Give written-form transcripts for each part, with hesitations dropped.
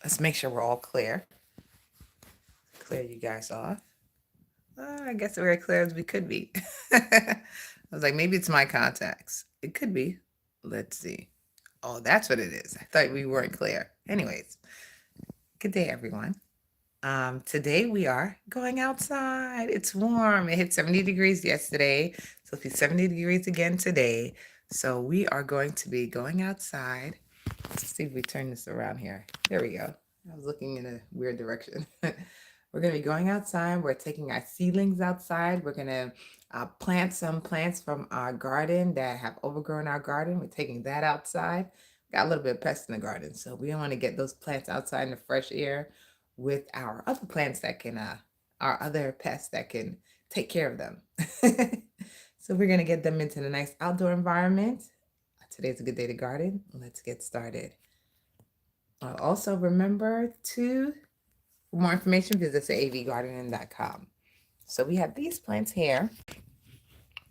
let's make sure we're all clear. Clear you guys off. I guess we're as clear as we could be. I was like, maybe it's my contacts. It could be. Let's see. Oh, that's what it is. I thought we weren't clear. Anyways, good day, everyone. Today we are going outside. It's warm. It hit 70 degrees yesterday. So it'll be 70 degrees again today. So we are going to be going outside. Let's see if we turn this around here. There we go. I was looking in a weird direction. We're going to be going outside. We're taking our seedlings outside. We're going to plant some plants from our garden that have overgrown our garden. We're taking that outside. Got a little bit of pests in the garden, so we don't want to get those plants outside in the fresh air with our other plants that can, our other pests that can take care of them. So we're going to get them into the nice outdoor environment. Today's a good day to garden. Let's get started. Also remember to, for more information, visit avgardening.com. So we have these plants here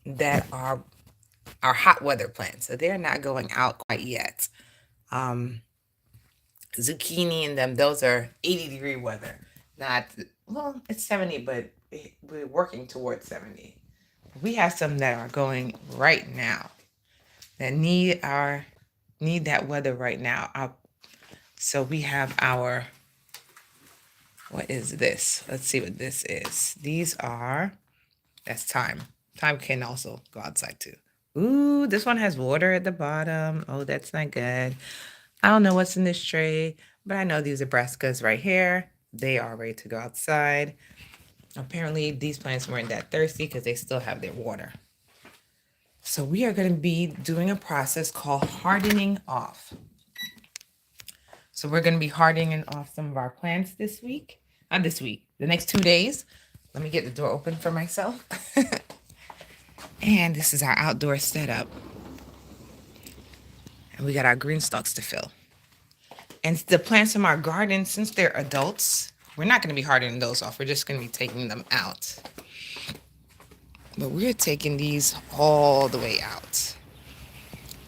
that are our hot weather plants. So they're not going out quite yet. Zucchini and them, those are 80-degree weather. Not, well, it's 70, but we're working towards 70. We have some that are going right now that need that weather right now. So we have our, what is this? Let's see what this is. That's thyme. Thyme can also go outside too. Ooh, this one has water at the bottom. Oh, that's not good. I don't know what's in this tray, but I know these are brassicas right here. They are ready to go outside. Apparently, these plants weren't that thirsty because they still have their water. So we are going to be doing a process called hardening off. So we're going to be hardening off some of our plants this week. Not this week, the next 2 days. Let me get the door open for myself. And this is our outdoor setup. And we got our green stalks to fill. And the plants from our garden, since they're adults, we're not going to be hardening those off. We're just going to be taking them out. But we're taking these all the way out.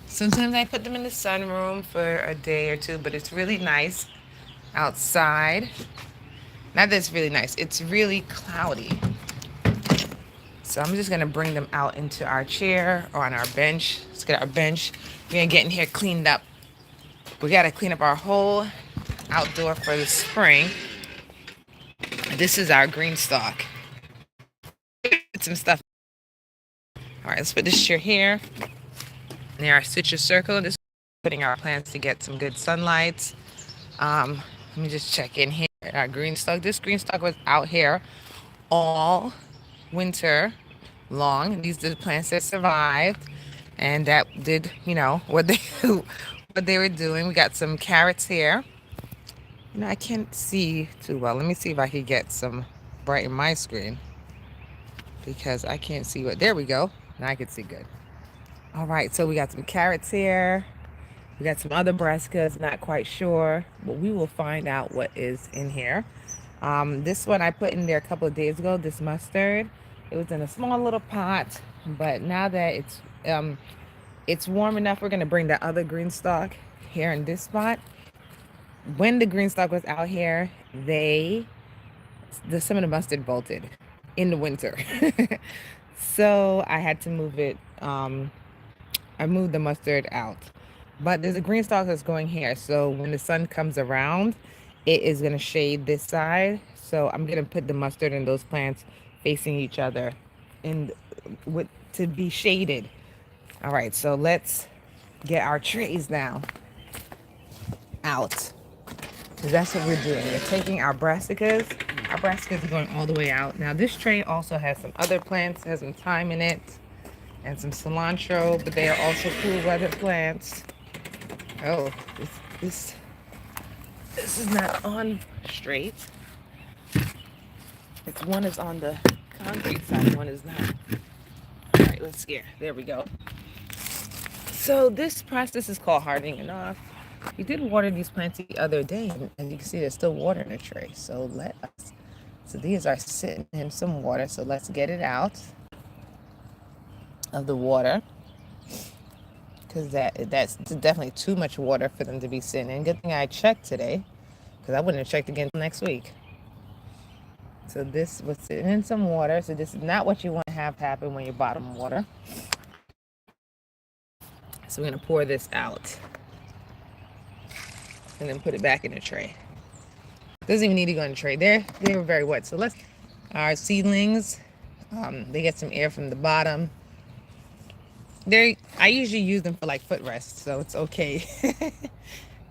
Sometimes I put them in the sunroom for a day or two, but it's really nice outside. Not that it's really nice, it's really cloudy. So I'm just gonna bring them out into our chair or on our bench. Let's get our bench. We're gonna get in here cleaned up. We gotta clean up our whole outdoor for the spring. This is our green stalk. Put some stuff. All right, let's put this chair here. Near our citrus circle. This is putting our plants to get some good sunlight. Let me just check in here. Our green stalk. This green stalk was out here all winter long. These are the plants that survived, and that did, what they were doing. We got some carrots here. I can't see too well. Let me see if I can get some bright in my screen because I can't see what. There we go. Now I can see good. All right, so we got some carrots here. We got some other brassicas, not quite sure, but we will find out what is in here. This one I put in there a couple of days ago, this mustard. It was in a small little pot, but now that it's warm enough, we're gonna bring the other green stalk here in this spot. When the green stalk was out here, some of the mustard bolted in the winter. So I had to move it. I moved the mustard out. But there's a green stalk that's going here. So when the sun comes around, it is going to shade this side. So I'm going to put the mustard and those plants facing each other to be shaded. All right, so let's get our trays now out. Because that's what we're doing. We're taking our brassicas. Our brassicas are going all the way out. Now this tray also has some other plants. It has some thyme in it and some cilantro, but they are also cool weather plants. Oh, this is not on straight. One is on the concrete side, one is not. All right, let's get. There we go. So this process is called hardening off. We did water these plants the other day, and you can see there's still water in the tray. So these are sitting in some water. So let's get it out of the water. because that's definitely too much water for them to be sitting in. Good thing I checked today, because I wouldn't have checked again next week. So this was sitting in some water. So this is not what you want to have happen when you bottom water. So we're gonna pour this out and then put it back in the tray. Doesn't even need to go in the tray. They're very wet. So let's our seedlings. They get some air from the bottom. I usually use them for like footrests, so it's okay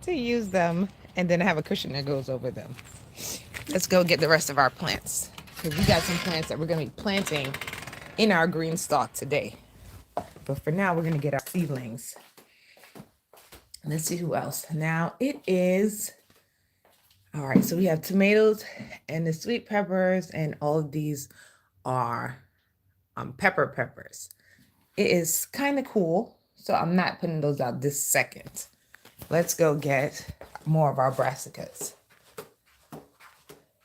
to use them. And then I have a cushion that goes over them. Let's go get the rest of our plants, because we got some plants that we're going to be planting in our green stalk today. But for now, we're going to get our seedlings. Let's see who else. Now it is, all right, so we have tomatoes and the sweet peppers, and all of these are peppers. It is kind of cool, so I'm not putting those out this second. Let's go get more of our brassicas.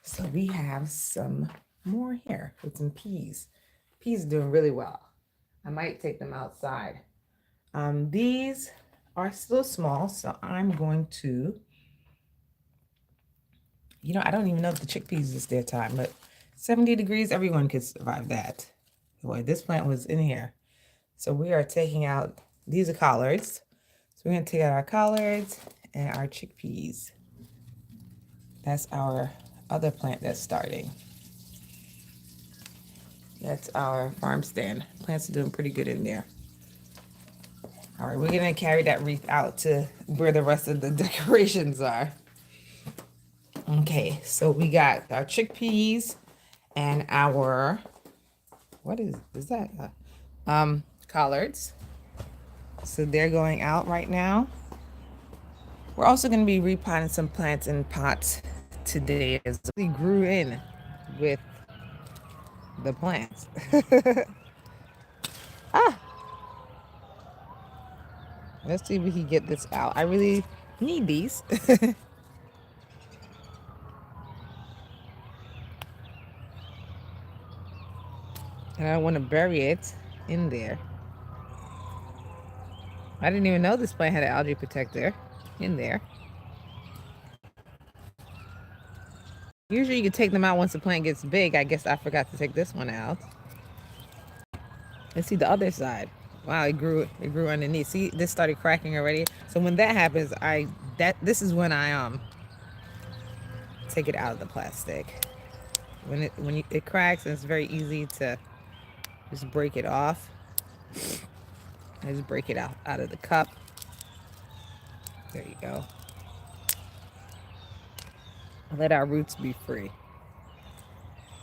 So we have some more here with some peas. Peas are doing really well. I might take them outside. These are still small, so I'm going to, I don't even know if the chickpeas is their time, but 70 degrees, everyone could survive that. Boy, this plant was in here. So we are taking out, these are collards. So we're going to take out our collards and our chickpeas. That's our other plant that's starting. That's our Farmstand. Plants are doing pretty good in there. All right, we're going to carry that wreath out to where the rest of the decorations are. Okay, so we got our chickpeas and our, what is that? Collards. So they're going out right now. We're also going to be repotting some plants in pots today as we grew in with the plants. Let's see if we can get this out. I really need these. And I want to bury it in there. I didn't even know this plant had an algae protector in there. Usually you can take them out once the plant gets big. I guess I forgot to take this one out. Let's see the other side. Wow, it grew underneath. See, this started cracking already. So when that happens, this is when I take it out of the plastic. When it cracks, and it's very easy to just break it off. I just break it out of the cup. There you go. Let our roots be free.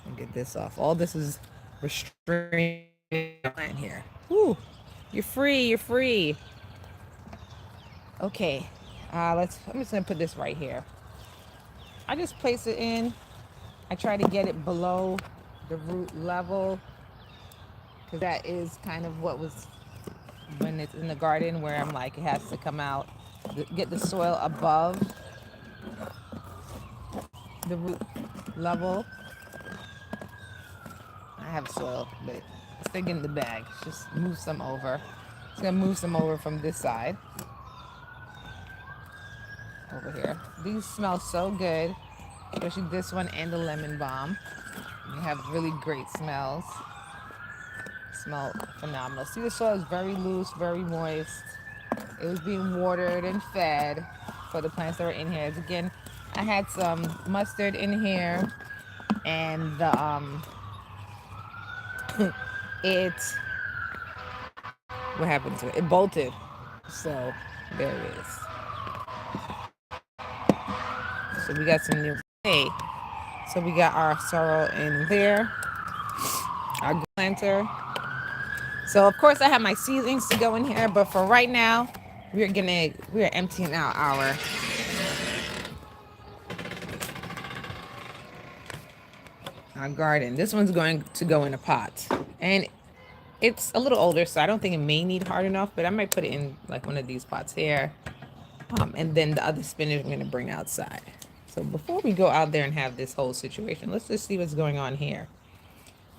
And get this off. All this is restraining the plant here. Woo! You're free. You're free. Okay. I'm just gonna put this right here. I just place it in. I try to get it below the root level, because that is kind of what was when it's in the garden, where I'm like, it has to come out, get the soil above the root level. I have soil, but it's big in the bag. Just move some over. It's gonna move some over from this side over here. These smell so good, especially this one and the lemon balm. They have really great smells. Smell phenomenal. See, the soil is very loose, very moist. It was being watered and fed for the plants that were in here. Again, I had some mustard in here, and the what happened to it? It bolted. So there it is. So we got some new hay. So we got our sorrel in there, our planter. So of course I have my seedlings to go in here, but for right now, we're emptying out our garden. This one's going to go in a pot, and it's a little older, so I don't think it may need hard enough, but I might put it in like one of these pots here. And then the other spinach I'm going to bring outside. So before we go out there and have this whole situation, let's just see what's going on here.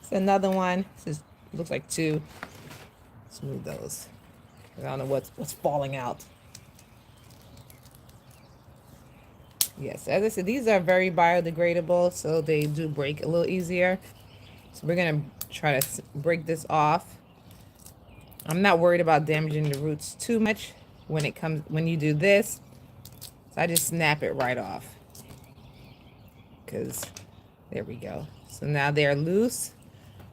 It's another one. This looks like two. Let's move those. I don't know what's falling out. Yes, as I said, these are very biodegradable, so they do break a little easier. So we're gonna try to break this off. I'm not worried about damaging the roots too much when you do this. So I just snap it right off. Because there we go. So now they're loose.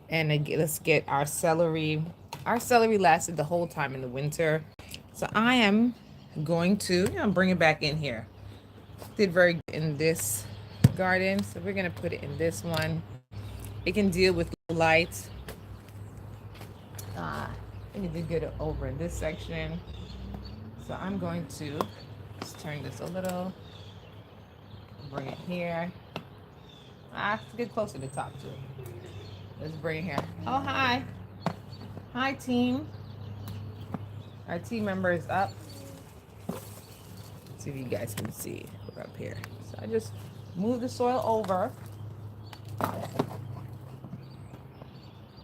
And again, let's get our celery. Our celery lasted the whole time in the winter. So I am going to bring it back in here. Did very good in this garden. So we're going to put it in this one. It can deal with light. I think it did good over in this section. So I'm going to just turn this a little. Bring it here. Let's get closer to the top too. Let's bring it here. Oh, hi. Hi, team. Our team member is up. Let's see if you guys can see. We're up here. So I just move the soil over.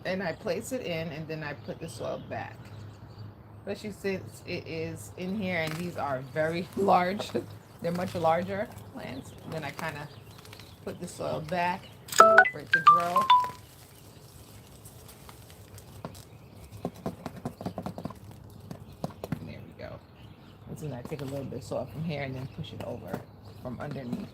And I place it in, and then I put the soil back. Especially since it is in here, and these are very large. They're much larger plants. Then I kind of put the soil back for it to grow. And there we go. And then I take a little bit of soil from here and then push it over from underneath.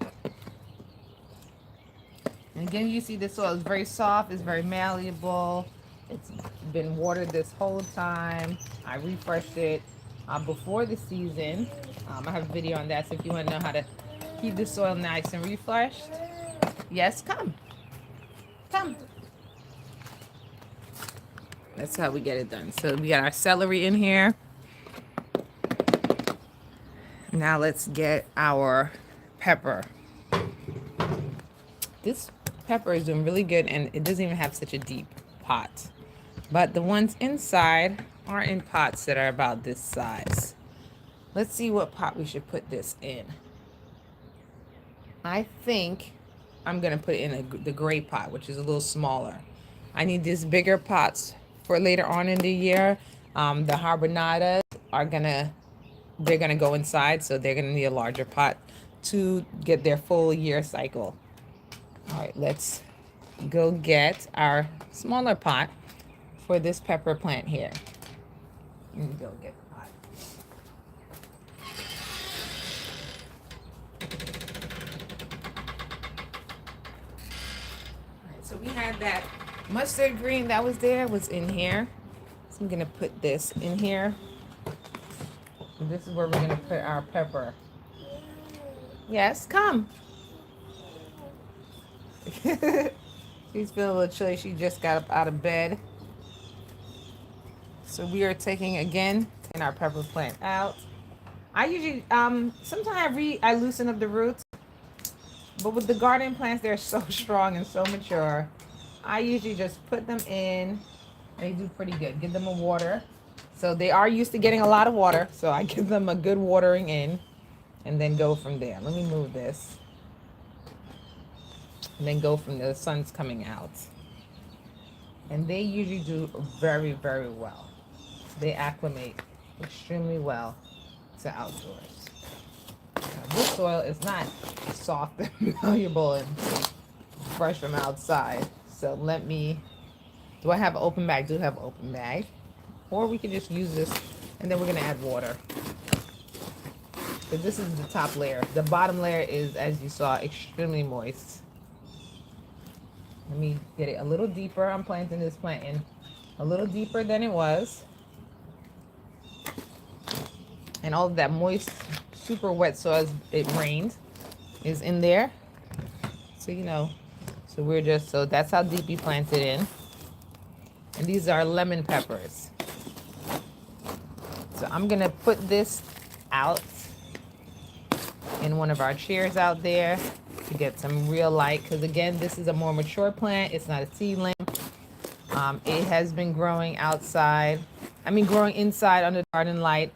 And again, you see the soil is very soft, it's very malleable. It's been watered this whole time. I refreshed it before the season. I have a video on that, so if you want to know how to keep the soil nice and refreshed, yes, come. Come. That's how we get it done. So we got our celery in here. Now let's get our pepper. This pepper is doing really good, and it doesn't even have such a deep pot. But the ones inside are in pots that are about this size. Let's see what pot we should put this in. I think I'm going to put it in the gray pot, which is a little smaller. I need these bigger pots for later on in the year. The hibernata they're going to go inside, so they're going to need a larger pot to get their full year cycle. All right, let's go get our smaller pot for this pepper plant here. Let me go get the pot. All right, so we had that mustard green that was in here. So I'm gonna put this in here. And this is where we're gonna put our pepper. Yes, come. She's feeling a little chilly. She just got up out of bed. So we are taking our pepper plant out. I usually sometimes I loosen up the roots, but with the garden plants, they're so strong and so mature. I usually just put them in. They do pretty good. Give them a water. So they are used to getting a lot of water. So I give them a good watering in, and then go from there. Let me move this. And then go from there. The sun's coming out. And they usually do very, very well. They acclimate extremely well to outdoors. Now, this soil is not soft and malleable and fresh from outside. So do I have an open bag? I do have an open bag. Or we can just use this, and then we're gonna add water. So this is the top layer. The bottom layer is, as you saw, extremely moist. Let me get it a little deeper. I'm planting this plant in a little deeper than it was. And all of that moist, super wet soil, it rained, is in there. So, so that's how deep you plant it in. And these are lemon peppers. So I'm gonna put this out in one of our chairs out there to get some real light, because again, this is a more mature plant. It's not a seedling. It has been growing growing inside under garden light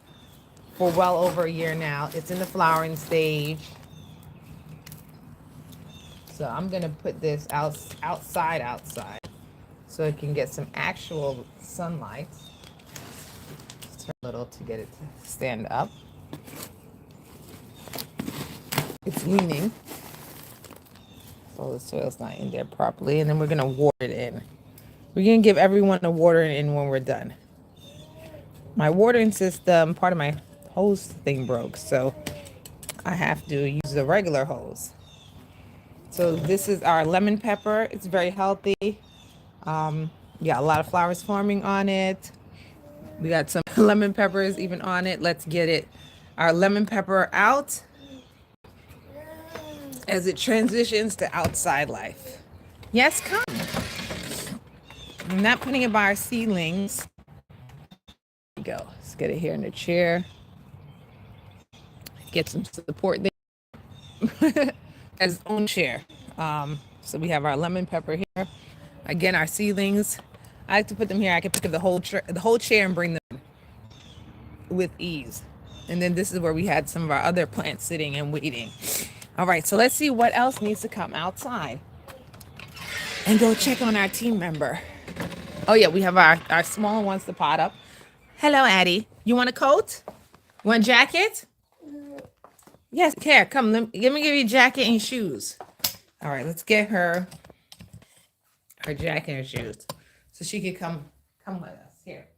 for well over a year now. It's in the flowering stage. So I'm gonna put this outside so it can get some actual sunlight. Let's a little to get it to stand up. It's leaning, so the soil's not in there properly. And then we're gonna water it in. We're gonna give everyone a watering in when we're done. My watering system, part of my hose thing broke, so I have to use the regular hose. So this is our lemon pepper. It's very healthy. Yeah, a lot of flowers forming on it. We got some lemon peppers even on it. Let's get it, our lemon pepper out as it transitions to outside life. Yes, come. I'm not putting it by our seedlings. There we go. Let's get it here in the chair. Get some support there. As its own chair. So we have our lemon pepper here. Again, our seedlings. I like to put them here. I can pick up the whole chair and bring them in with ease. And then this is where we had some of our other plants sitting and waiting. All right, so let's see what else needs to come outside and go check on our team member. Oh yeah, we have our smaller ones to pot up. Hello, Addie. You want a coat? Want a jacket? Yes, here, come. Let me give you a jacket and shoes. All right, let's get her jacket and shoes so she can come with us. Here.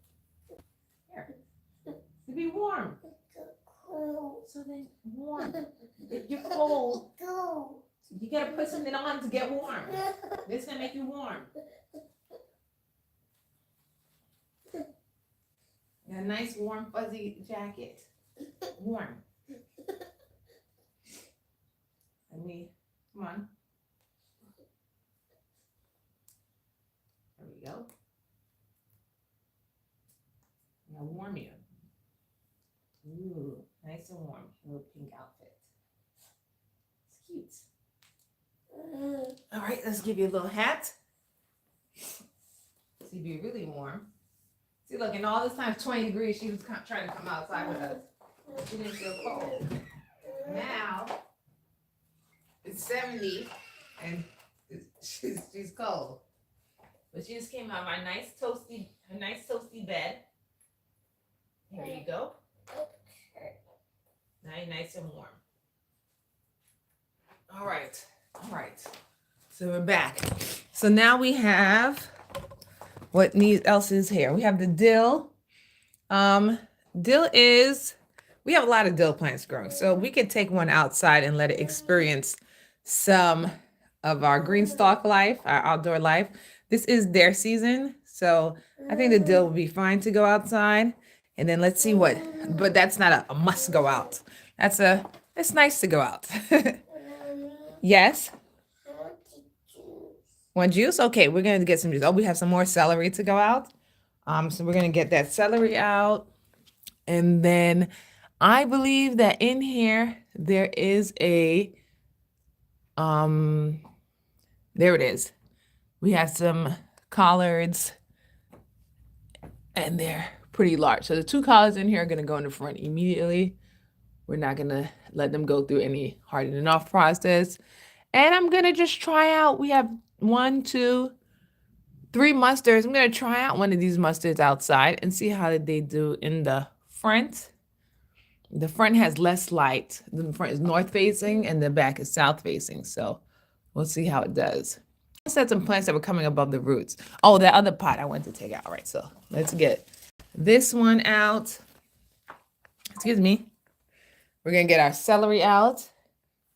To be warm. So then warm. If you're cold, you gotta put something on to get warm. This is gonna make you warm. A nice warm fuzzy jacket. Warm. Come on. There we go. I'll warm you. Ooh, nice and warm. Little pink outfit. It's cute. All right, let's give you a little hat. So you'd be really warm. See, look, and all this time, 20 degrees, she was trying to come outside with us. She didn't feel cold. Now, it's 70, and she's cold. But she just came out of her nice toasty bed. Here you go. Now you're nice and warm. All right. So we're back. So now we have what else is here. We have the dill. We have a lot of dill plants growing, so we could take one outside and let it experience some of our green stalk life, our outdoor life. This is their season, so I think the dill will be fine to go outside. And then let's see but that's not a must go out. It's nice to go out. Yes? Want juice? Okay, we're gonna get some juice. Oh, we have some more celery to go out. So we're gonna get that celery out. And then I believe that in here there is there it is. We have some collards and they're pretty large. So the 2 collards in here are gonna go in the front immediately. We're not gonna let them go through any hardening off process. And I'm gonna just try out, we have 1, 2, 3 mustards. I'm gonna try out one of these mustards outside and see how they do in the front. The front has less light. The front is north facing and the back is south facing. So we'll see how it does. I said some plants that were coming above the roots. Oh, that other pot I went to take out. All right, so let's get this one out. Excuse me. We're gonna get our celery out.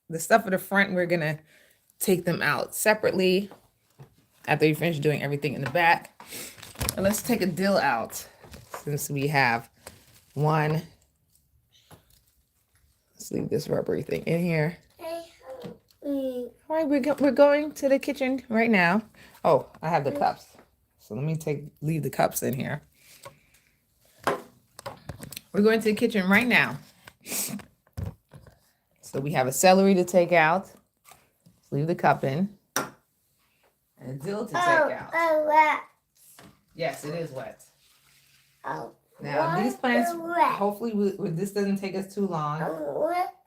The stuff at the front, we're gonna take them out separately after you finish doing everything in the back. And let's take a dill out since we have one. Let's leave this rubbery thing in here. All right, we're going to the kitchen right now. Oh, I have the cups. So let me leave the cups in here. We're going to the kitchen right now. So we have a celery to take out. Let's leave the cup in. And a dill to take out. Oh, wet. Yes, it is wet. Oh. Now these plants, hopefully this doesn't take us too long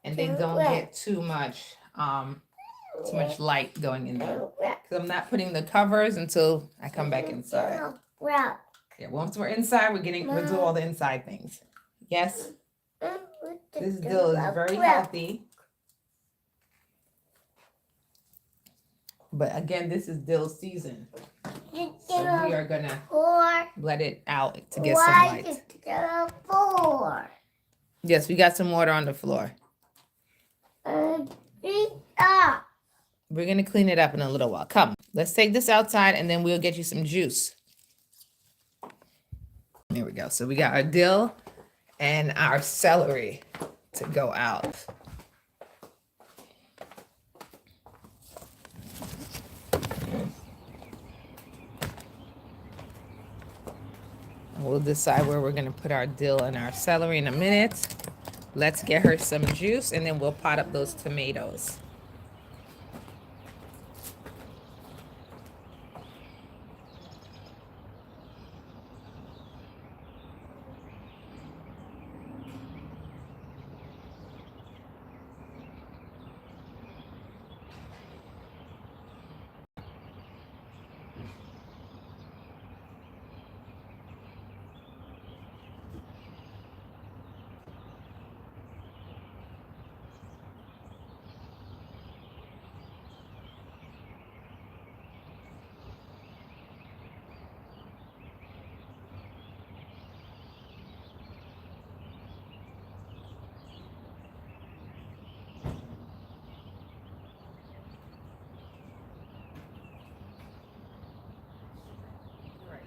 and they don't get too much light going in there. Because I'm not putting the covers until I come back inside. Yeah, once we're inside, we'll do all the inside things. Yes? This dill is very healthy. But again, this is dill season. So we are gonna let it out to get some light. Yes, we got some water on the floor. We're gonna clean it up in a little while. Come, let's take this outside and then we'll get you some juice. There we go. So we got our dill and our celery to go out. We'll decide where we're going to put our dill and our celery in a minute. Let's get her some juice and then we'll pot up those tomatoes.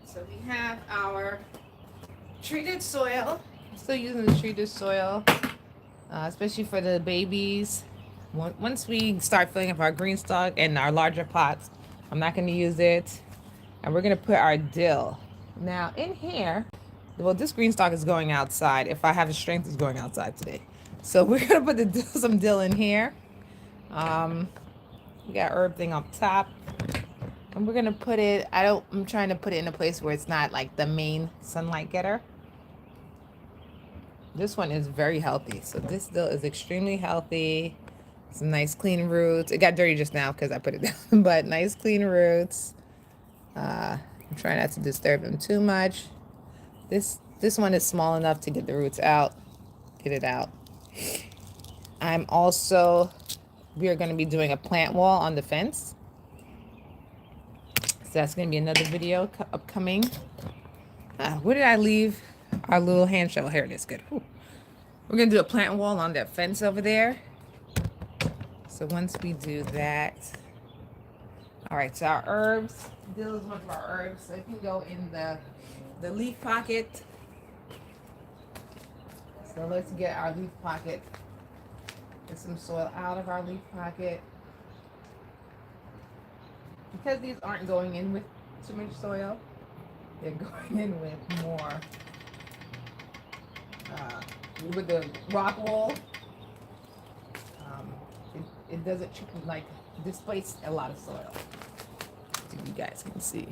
So we have our treated soil. I'm still using the treated soil, especially for the babies. Once we start filling up our green stock and our larger pots, I'm not going to use it. And we're going to put our dill. Now in here, well, this green stock is going outside. If I have the strength, it's going outside today. So we're going to put some dill in here. We got herb thing up top. And we're gonna put it, I'm trying to put it in a place where it's not like the main sunlight getter. This one is very healthy. So this dill is extremely healthy. Some nice clean roots. It got dirty just now because I put it down, but nice clean roots. I'm trying not to disturb them too much. This one is small enough to get the roots out, get it out. We are gonna be doing a plant wall on the fence. So that's going to be another video upcoming. Where did I leave our little hand shovel? Here it is. Good. Whew. We're going to do a plant wall on that fence over there. So once we do that. All right. So our herbs. Dill is one of our herbs. So it can go in the leaf pocket. So let's get our leaf pocket. Get some soil out of our leaf pocket. Because these aren't going in with too much soil, they're going in with more, with the rock wool. It doesn't like displace a lot of soil. So you guys can see.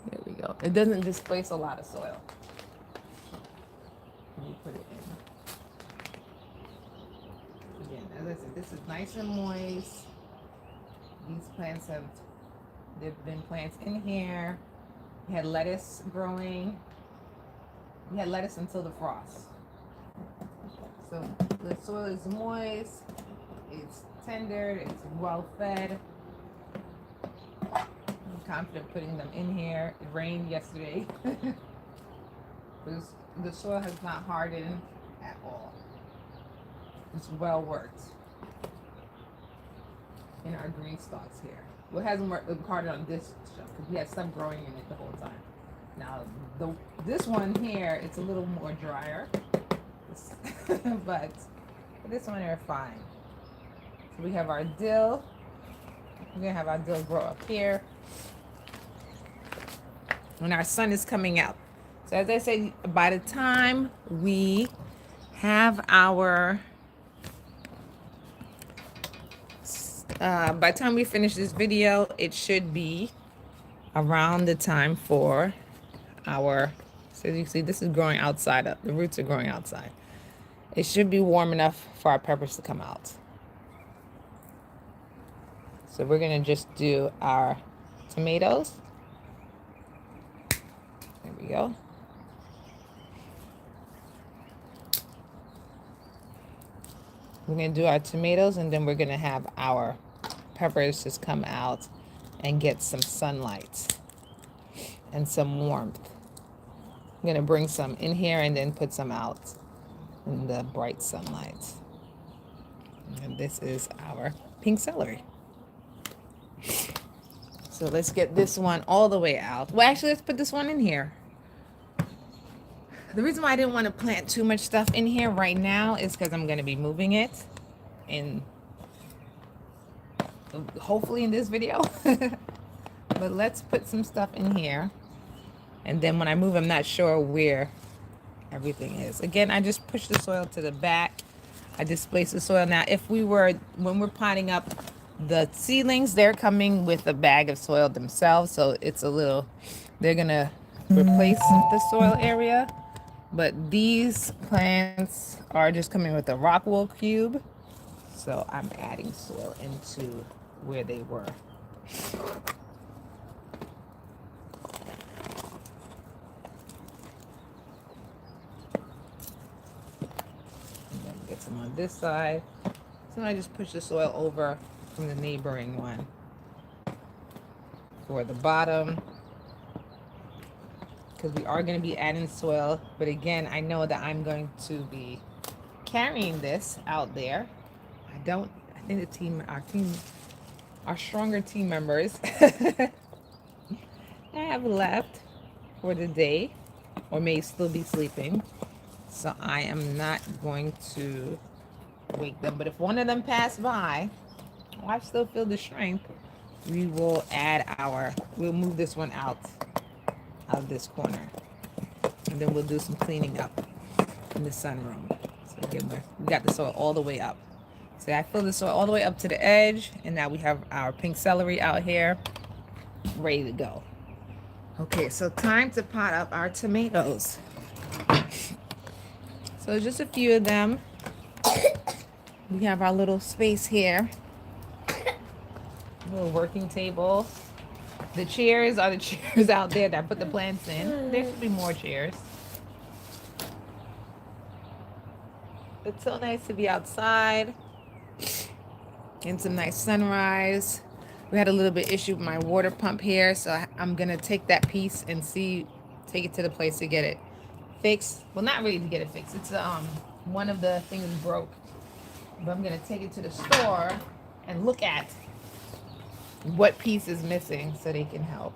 There we go. It doesn't displace a lot of soil. Let me put it in. Again, as I said, this is nice and moist. These plants there've been plants in here. We had lettuce growing. We had lettuce until the frost. So the soil is moist, it's tender, it's well fed. I'm confident putting them in here. It rained yesterday. The soil has not hardened at all. It's well worked. In our green stalks here. Well, it hasn't worked harder on this show because we had stuff growing in it the whole time. Now, this one here, it's a little more drier, but this one are fine. So we have our dill. We're gonna have our dill grow up here, and our sun is coming out. So as I say, by the time we have our by the time we finish this video, it should be around the time for our, so you see this is growing outside up. The roots are growing outside. It should be warm enough for our peppers to come out. So we're gonna just do our tomatoes. we go. We're going to do our tomatoes, and then we're going to have our peppers just come out and get some sunlight and some warmth. I'm going to bring some in here and then put some out in the bright sunlight. And this is our pink celery. So let's get this one all the way out. Well, actually, let's put this one in here. The reason why I didn't want to plant too much stuff in here right now is because I'm going to be moving it in, hopefully in this video. But let's put some stuff in here. And then when I move, I'm not sure where everything is. Again, I just push the soil to the back. I displace the soil. Now, when we're potting up the seedlings, they're coming with a bag of soil themselves. So it's they're going to replace the soil area. But these plants are just coming with a rock wool cube. So I'm adding soil into where they were. And then get some on this side. So I just push the soil over from the neighboring one for the bottom, because we are going to be adding soil. But again, I know that I'm going to be carrying this out there. I think our stronger team members have left for the day or may still be sleeping. So I am not going to wake them. But if one of them pass by, I still feel the strength, we will we'll move this one out of this corner. And then we'll do some cleaning up in the sunroom. So again, we got the soil all the way up. So I fill the soil all the way up to the edge, and now we have our pink celery out here ready to go. Okay, so time to pot up our tomatoes. So just a few of them. We have our little space here. Little working table. The chairs are the chairs out there that I put the plants in. There should be more chairs. It's so nice to be outside. And some nice sunrise. We had a little bit issue with my water pump here, so I'm gonna take that piece and take it to the place to get it fixed. Well, not really to get it fixed. It's one of the things broke, but I'm gonna take it to the store and look at what piece is missing so they can help.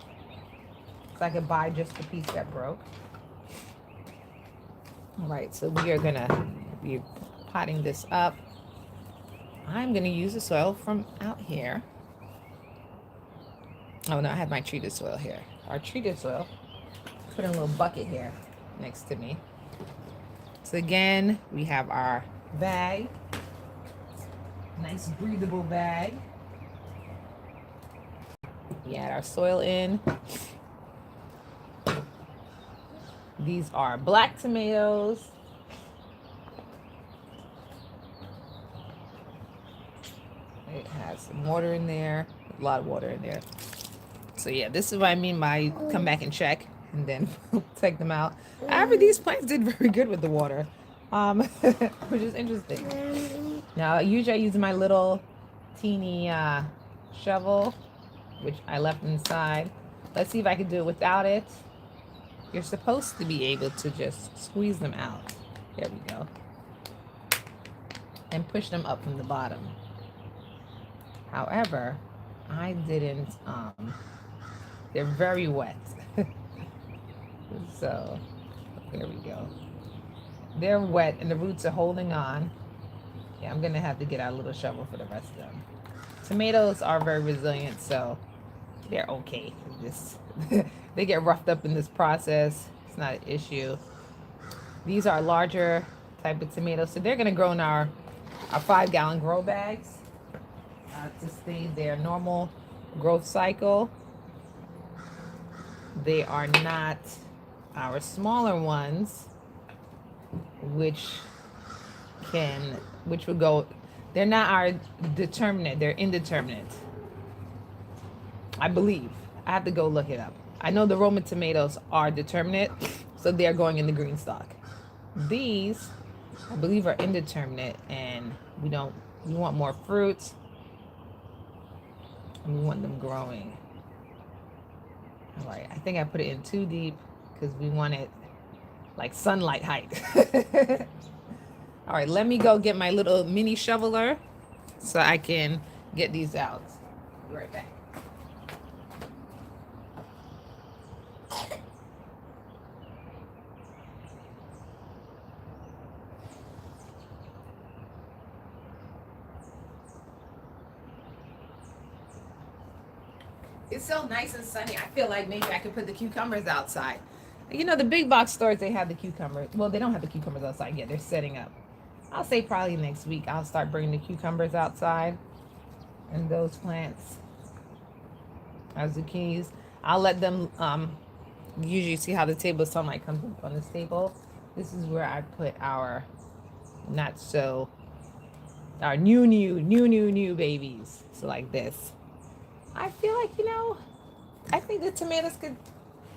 So I could buy just the piece that broke. All right, so we are gonna be potting this up. I'm going to use the soil from out here. Oh no, I have my treated soil here. Our treated soil. Put in a little bucket here next to me. So again, we have our bag. Nice breathable bag. We add our soil in. These are black tomatoes. It has some water in there, a lot of water in there. So yeah, this is what I mean by come back and check and then take them out. However, these plants did very good with the water, which is interesting. Now, usually I use my little teeny shovel, which I left inside. Let's see if I can do it without it. You're supposed to be able to just squeeze them out. There we go. And push them up from the bottom. However, I didn't, they're very wet. So, there we go. They're wet and the roots are holding on. Yeah, I'm gonna have to get out a little shovel for the rest of them. Tomatoes are very resilient, so they're okay. They get roughed up in this process. It's not an issue. These are larger type of tomatoes, so they're gonna grow in our 5-gallon grow bags. To stay their normal growth cycle. They are not our smaller ones, which would go, they're not our determinate, they're indeterminate. I believe. I have to go look it up. I know the Roma tomatoes are determinate, so they're going in the green stock. These, I believe, are indeterminate, and we want more fruits, and we want them growing. All right, I think I put it in too deep because we want it like sunlight height. All right, let me go get my little mini shoveler so I can get these out. Be right back. It's so nice and sunny. I feel like maybe I could put the cucumbers outside. You know, the big box stores, they have the cucumbers. Well, they don't have the cucumbers outside yet. They're setting up. I'll say probably next week I'll start bringing the cucumbers outside and those plants. Our zucchinis. I'll let them, usually see how the table of sunlight comes up on this table. This is where I put our not so, our new babies. So like this. I feel like, you know, I think the tomatoes could,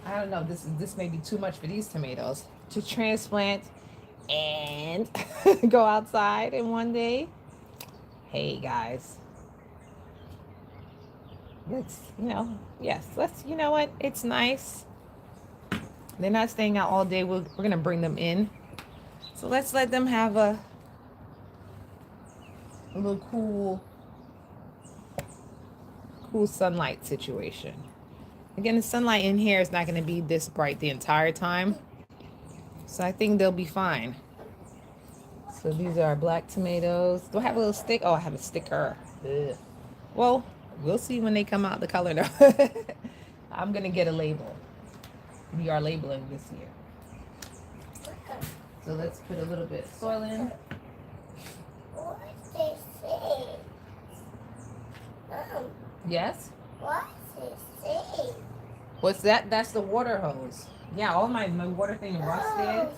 I don't know, this may be too much for these tomatoes to transplant and go outside in one day. Hey guys, let's, you know, yes, let's, you know what, it's nice. They're not staying out all day. We're gonna bring them in. So let's let them have a little cool sunlight situation. Again, the sunlight in here is not going to be this bright the entire time, so I think they'll be fine. So these are black tomatoes. Do I have a little stick? Oh, I have a sticker. Ugh. Well, we'll see when they come out the color though. I'm going to get a label. We are labeling this year. So let's put a little bit of soil in. Yes? What's that? That's the water hose. Yeah, all my water thing rusted.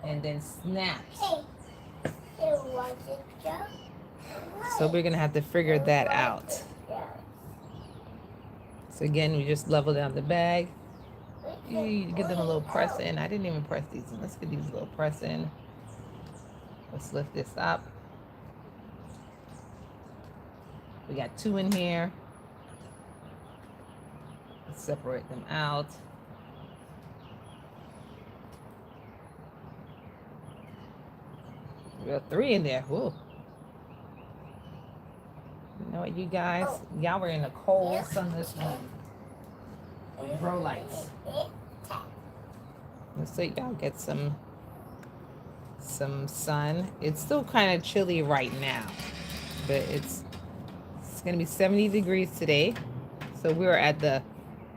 And then snaps. So we're gonna have to figure that out. So again, we just level down the bag. You give them a little press in. I didn't even press these in. Let's get these a little press in. Let's lift this up. We got 2 in here. Let's separate them out. We got 3 in there. Whoa. You know what, you guys? Y'all were in a cold, sunless room. Grow lights. Let's see y'all get some sun. It's still kind of chilly right now, but it's gonna be 70 degrees today, so we're at the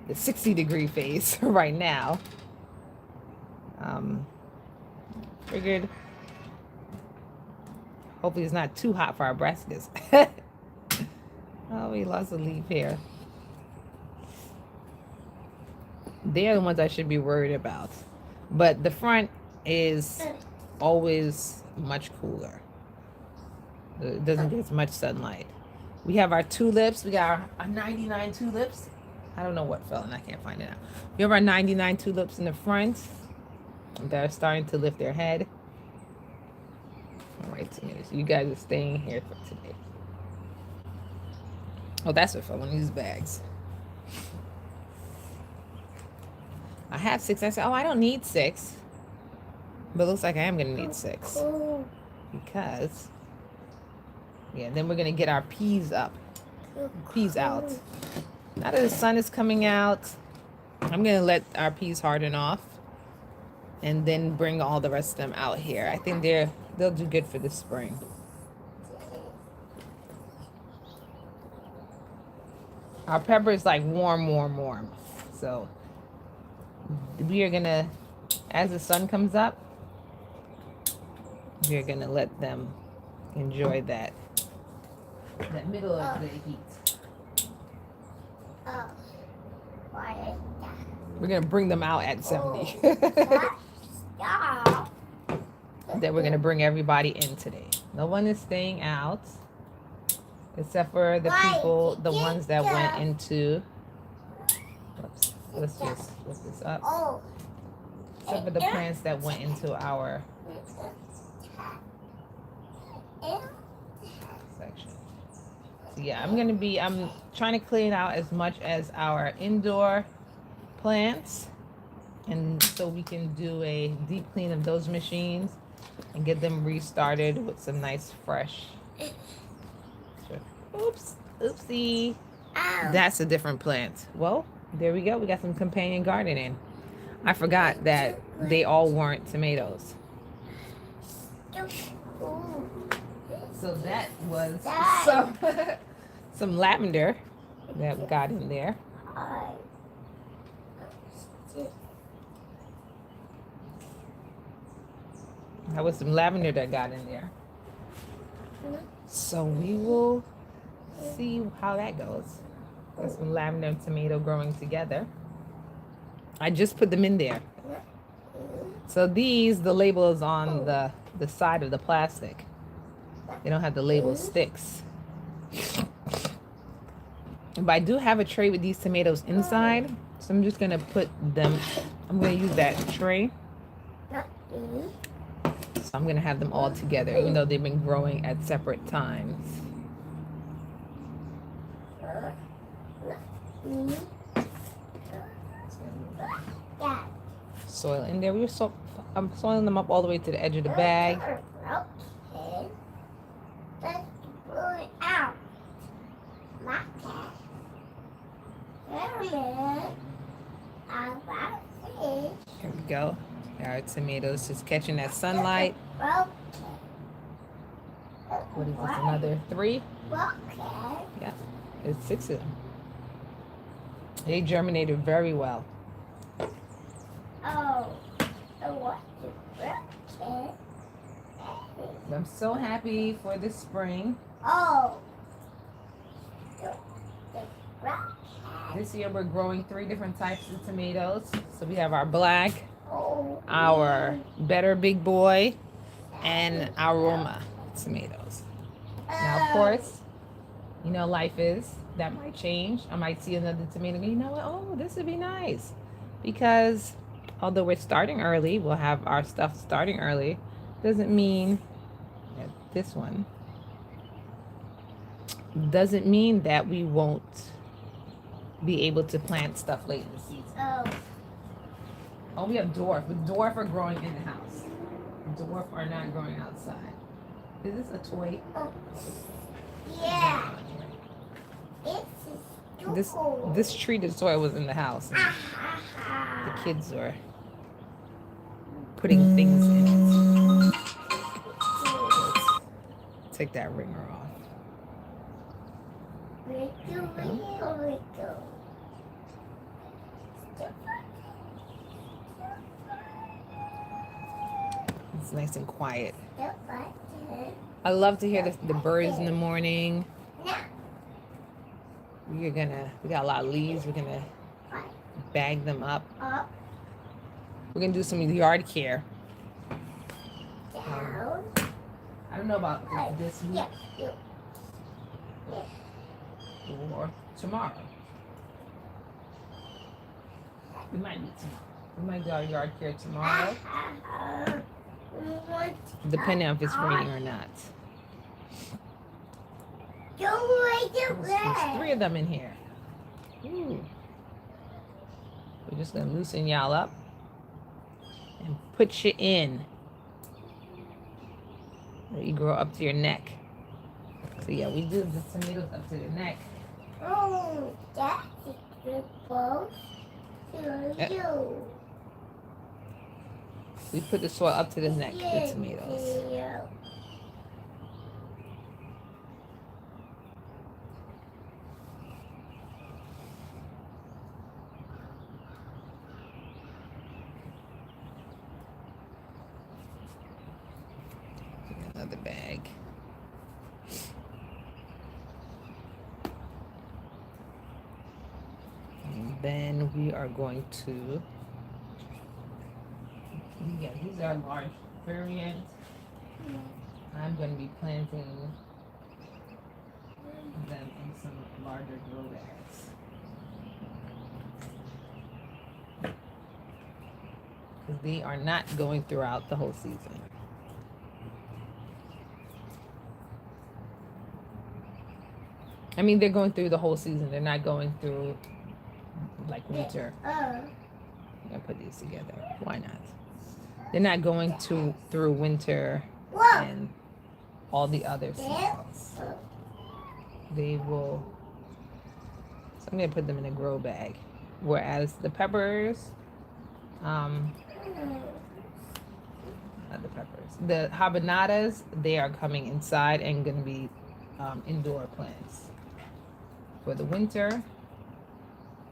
60-degree phase right now. Figured hopefully it's not too hot for our brassicas. Oh, we lost a leaf here. They're the ones I should be worried about, but the front is always much cooler. It doesn't get as much sunlight. We have our tulips. We got our 99 tulips. I don't know what fell and I can't find it now. We have our 99 tulips in the front. They're starting to lift their head. All right, tomatoes. You guys are staying here for today. Oh, that's what fell in these bags. I have 6. I said, oh, I don't need 6. But it looks like I am going to need 6. Because, yeah, then we're going to get our peas out. Now that the sun is coming out, I'm going to let our peas harden off. And then bring all the rest of them out here. I think they'll do good for the spring. Our pepper is like warm. So we are gonna, as the sun comes up, we're gonna let them enjoy that middle of the heat. We're gonna bring them out at 70. Then we're gonna bring everybody in today. No one is staying out except for the people, the ones that went into Let's just lift this up. Except for the plants that went into our section. So yeah, I'm trying to clean out as much as our indoor plants, and so we can do a deep clean of those machines and get them restarted with some nice fresh. Oops, oopsie. Ow. That's a different plant. Well, there we go. We got some companion gardening. I forgot that they all weren't tomatoes. So that was some lavender that we got in there. That was some lavender that got in there. So we will see how that goes. There's some lavender and tomato growing together. I just put them in there. So these, the label is on the side of the plastic. They don't have the label sticks. But I do have a tray with these tomatoes inside. So I'm just gonna put them, I'm gonna use that tray. So I'm gonna have them all together, even though they've been growing at separate times. Soil in there. I'm soiling them up all the way to the edge of the bag. Here we go. Our tomatoes just catching that sunlight. What is this? Another 3? Yeah, it's 6 of them. They germinated very well. I'm so happy for this spring. This year we're growing 3 different types of tomatoes. So we have our black, our better big boy, and our Roma tomatoes. Now, of course, you know, life is, that might change. I might see another tomato and you know what, oh, this would be nice. Because although we're starting early, we'll have our stuff starting early, doesn't mean that this one, doesn't mean that we won't be able to plant stuff late in the season. Oh, we have dwarf. But dwarf are growing in the house. Dwarf are not growing outside. Is this a toy? Yeah. This treated soil was in the house. And the kids were putting things in it. Let's take that ringer off. It's nice and quiet. I love to hear the birds in the morning. We got a lot of leaves. We're gonna bag them up. We're gonna do some yard care. I don't know about this week or tomorrow. We might do tomorrow. We might do our yard care tomorrow, depending on if it's raining or not. There's 3 of them in here. Ooh. We're just gonna loosen y'all up and put you in. You grow up to your neck. So yeah, we do the tomatoes up to the neck. Oh, that's a good boat. We put the soil up to the neck with tomatoes. Another bag. And then we are going to, yeah, these are large variants. I'm going to be planting them in some larger grow bags. because they are not going throughout the whole season. I mean, they're going through the whole season. They're not going through like winter. I'm gonna put these together. Why not? They're not going through winter and all the other seasons. They will. So I'm gonna put them in a grow bag. Whereas the peppers, not the peppers, the habanadas, they are coming inside and gonna be indoor plants. For the winter,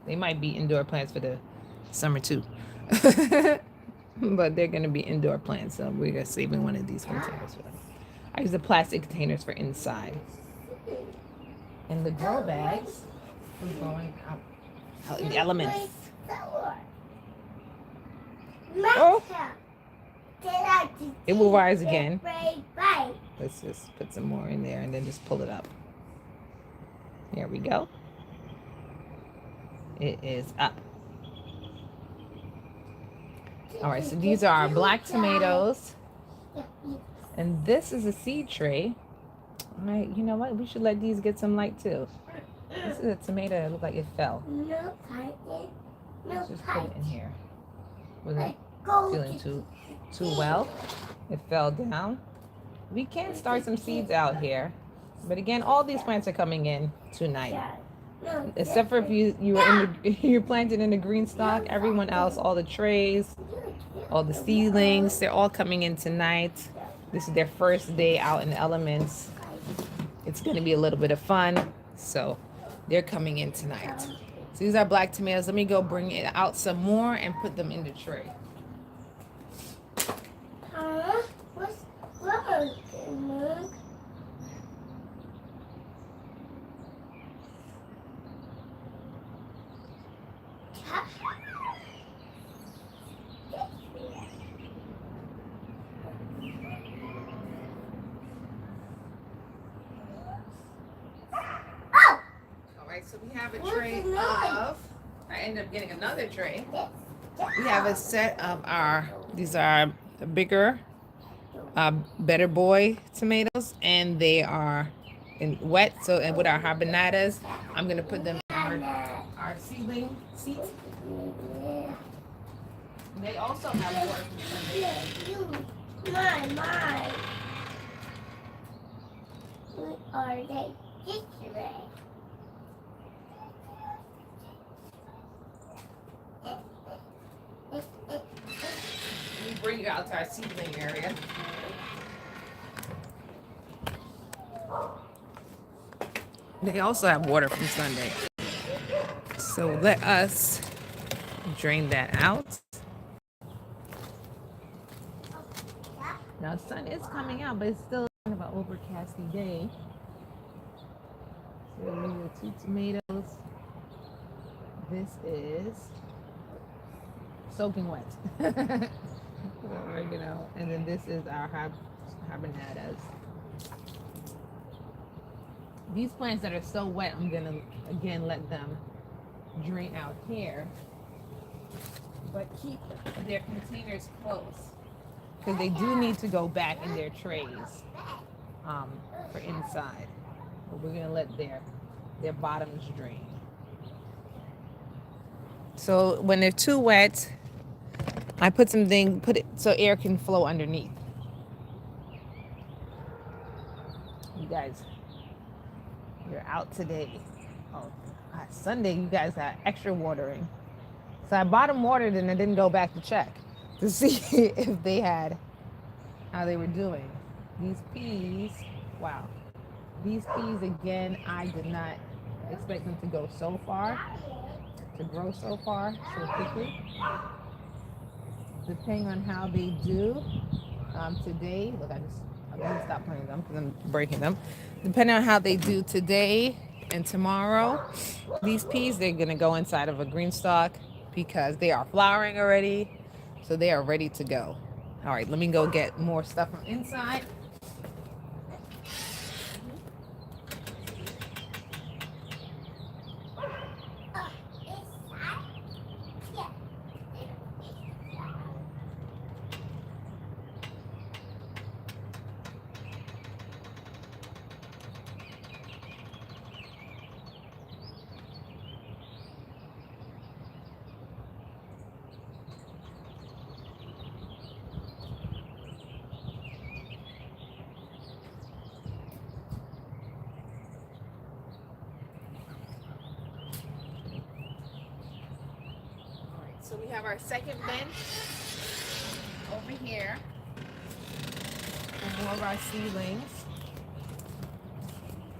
they might be indoor plants for the summer too. But they're going to be indoor plants, so we're saving one of these containers for them. I use the plastic containers for inside. And the grow bags are going out in the elements. Oh! It will rise again. Let's just put some more in there and then just pull it up. There we go. It is up. All right, so these are our black tomatoes. And this is a seed tray. All right, you know what? We should let these get some light too. This is a tomato that looked like it fell. Let's just put it in here. Wasn't feeling too well. It fell down. We can start some seeds out here. But again, all these plants are coming in tonight. Except for if you're planted in the green stock, everyone else, all the trays, all the seedlings, they're all coming in tonight. This is their first day out in the elements. It's going to be a little bit of fun. So they're coming in tonight. So these are black tomatoes. Let me go bring it out some more and put them in the tray. What's wrong, Mom? So we have a tray of, I end up getting another tray. We have a set of these are bigger, Better Boy tomatoes, and they are wet. So, and with our habanadas, I'm going to put them in our seedling seeds. They also have water from Mine. What are they? This way. We bring you out to our seedling area. They also have water from Sunday. So let us drain that out. Now the sun is coming out, but it's still kind of an overcasty day. So we need 2 tomatoes. This is soaking wet. Oregano. And then this is our habanadas. These plants that are so wet, I'm gonna again let them drain out here, but keep their containers closed because they do need to go back in their trays for inside. But we're gonna let their bottoms drain. So when they're too wet, I put it so air can flow underneath. You guys, you're out today. Oh, Sunday, you guys got extra watering. So I bottom watered and I didn't go back to check to see if they had, how they were doing. These peas, wow. These peas, again, I did not expect them to go so far, to grow so far, so quickly. Depending on how they do today, look, I'm gonna stop playing them because I'm breaking them. Depending on how they do today and tomorrow, these peas, they're gonna go inside of a green stalk because they are flowering already, so they are ready to go. All right, let me go get more stuff from inside. So we have our second bench over here. And more of our seedlings.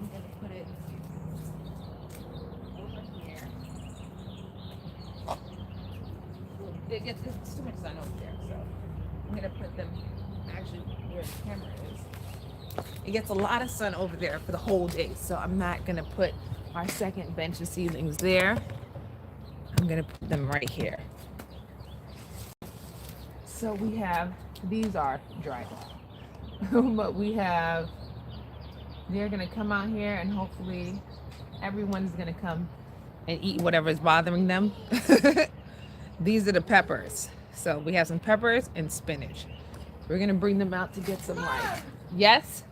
I'm gonna put it over here. It's too much sun over there, so I'm gonna put them actually where the camera is. It gets a lot of sun over there for the whole day, so I'm not gonna put our second bench of seedlings there. I'm gonna put them right here. So we have, these are dry, but we have, they're gonna come out here and hopefully everyone's gonna come and eat whatever is bothering them. These are the peppers. So we have some peppers and spinach. We're gonna bring them out to get some light. Yes?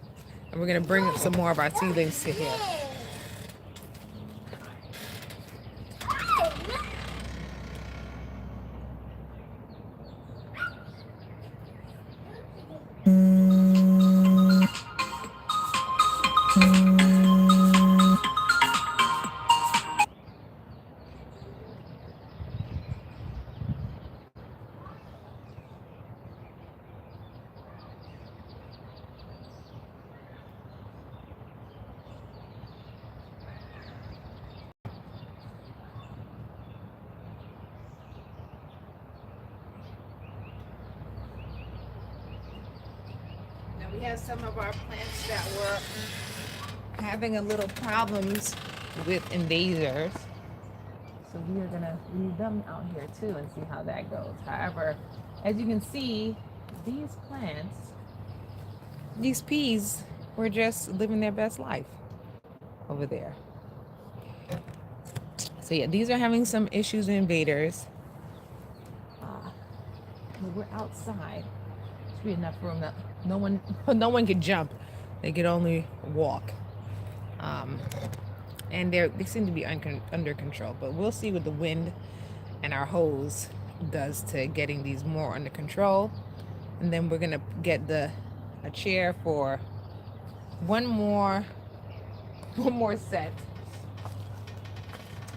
And we're gonna bring up some more of our seedlings to here. We have some of our plants that were having a little problems with invaders. So we are gonna leave them out here too and see how that goes. However, as you can see, these plants, these peas were just living their best life over there. So yeah, these are having some issues with invaders. We're outside. Should be enough room that no one could jump. They could only walk. And they seem to be under control. But we'll see what the wind and our hose does to getting these more under control. And then we're gonna get a chair for one more set.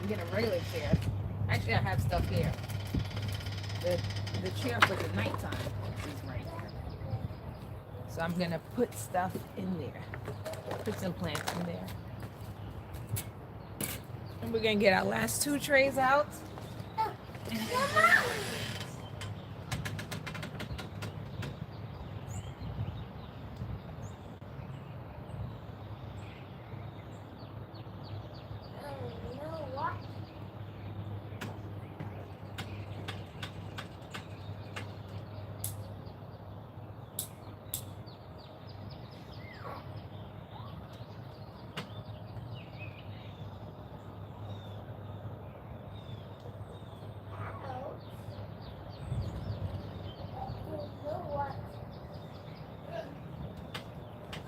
We get a regular chair. Actually, I have stuff here. The chair for the nighttime is right here. So I'm gonna put stuff in there. Put some plants in there. And we're gonna get our last two trays out. And then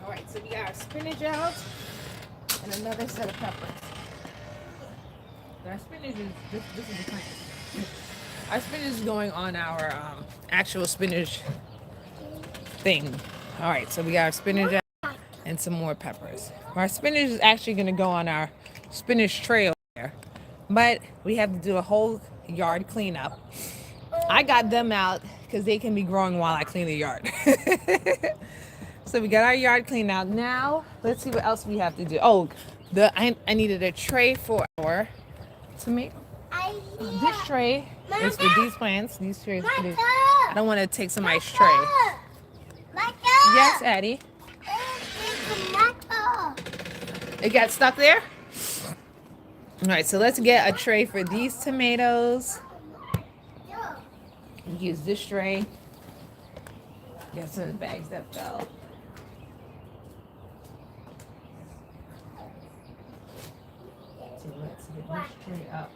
all right, so we got our spinach out and another set of peppers. Our spinach is this is the plant. Our spinach is going on our actual spinach thing. All right, so we got our spinach out and some more peppers. Our spinach is actually going to go on our spinach tray over there, but we have to do a whole yard cleanup. I got them out because they can be growing while I clean the yard. So we got our yard cleaned out. Now let's see what else we have to do. Oh, I needed a tray for our tomato. This tray is for these plants. These trays for these. I don't want to take somebody's tray. Yes, Addie. It got stuck there? All right, so let's get a tray for these tomatoes. Use this tray. Got some of the bags that fell. So let's get this tray up.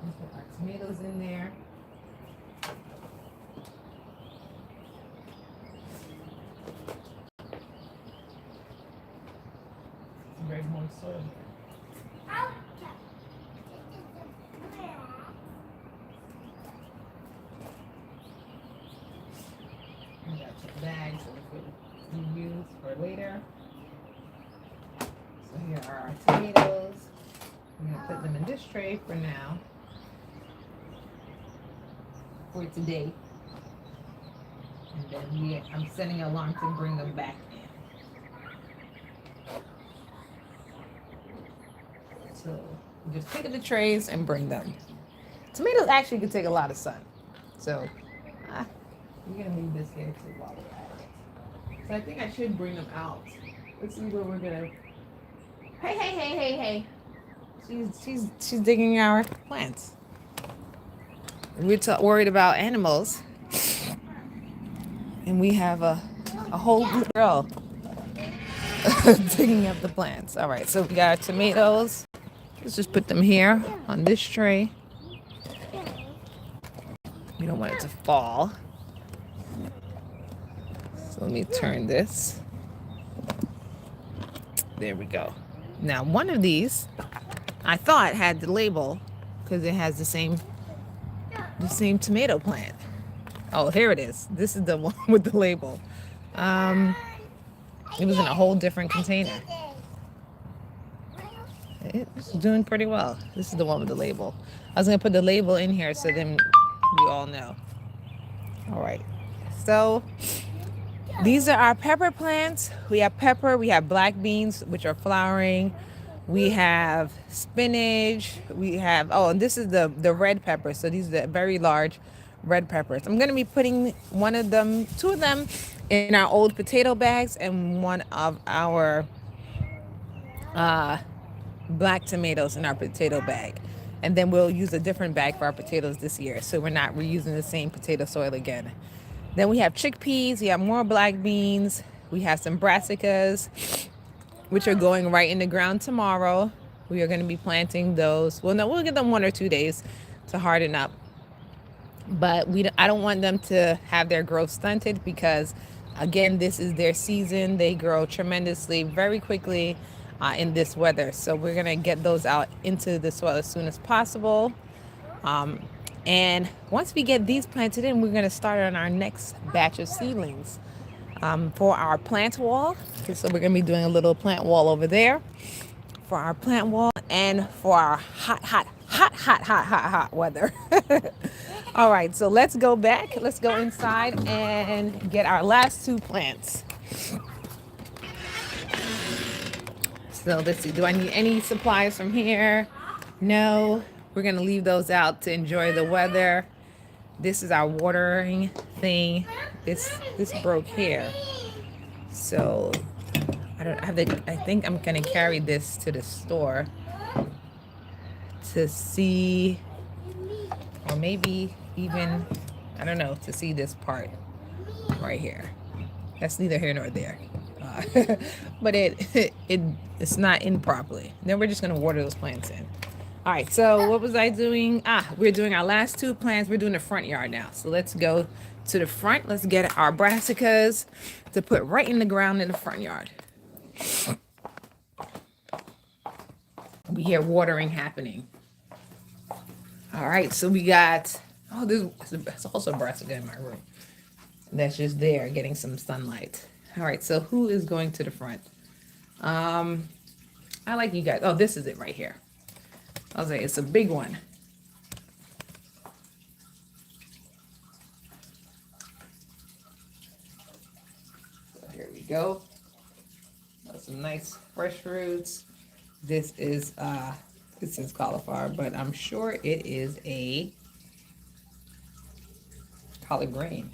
Let's put our tomatoes in there. Some very moist soil here. We got some bags that we use for later. So here are our tomatoes. I'm going to put them in this tray for now. for today. And then I'm setting an alarm to bring them back in. So just pick up the trays and bring them. Tomatoes actually can take a lot of sun. So we're gonna leave this here too while we're at it. So I think I should bring them out. Let's see where we're gonna. Hey. She's digging our plants. We're worried about animals, and we have a whole girl digging up the plants. All right, so we got our tomatoes. Let's just put them here on this tray. We don't want it to fall. So let me turn this. There we go. Now, one of these I thought had the label because it has the same tomato plant. Oh, here it is. This is the one with the label. It was in a whole different container. It's doing pretty well. This is the one with the label. I was gonna put the label in here so then we all know. All right. So these are our pepper plants. We have pepper, we have black beans, which are flowering. We have spinach. We have, and this is the red pepper. So these are the very large red peppers. I'm going to be putting two of them in our old potato bags and one of our black tomatoes in our potato bag. And then we'll use a different bag for our potatoes this year. So we're not reusing the same potato soil again. Then we have chickpeas. We have more black beans. We have some brassicas, which are going right in the ground tomorrow. We are going to be planting those. Well, no, we'll give them 1 or 2 days to harden up. But I don't want them to have their growth stunted because, again, this is their season. They grow tremendously, very quickly in this weather. So we're going to get those out into the soil as soon as possible. And once we get these planted in, we're going to start on our next batch of seedlings for our plant wall. So we're going to be doing a little plant wall over there for our plant wall and for our hot weather. All right, so let's go back. Let's go inside and get our last 2 plants. So let's see, do I need any supplies from here? No. We're going to leave those out to enjoy the weather. This is our watering thing. This broke here. So I think I'm going to carry this to the store to see, or maybe even, I don't know, to see this part right here. That's neither here nor there. But it's not in properly. Then we're just going to water those plants in. All right, so what was I doing? We're doing our last 2 plants. We're doing the front yard now. So let's go to the front. Let's get our brassicas to put right in the ground in the front yard. We hear watering happening. All right, so we got, there's also a brassica in my room. That's just there getting some sunlight. All right, so who is going to the front? I like you guys. Oh, this is it right here. I was like, it's a big one. So here we go. Got some nice fresh roots. This is cauliflower, but I'm sure it is a collard green.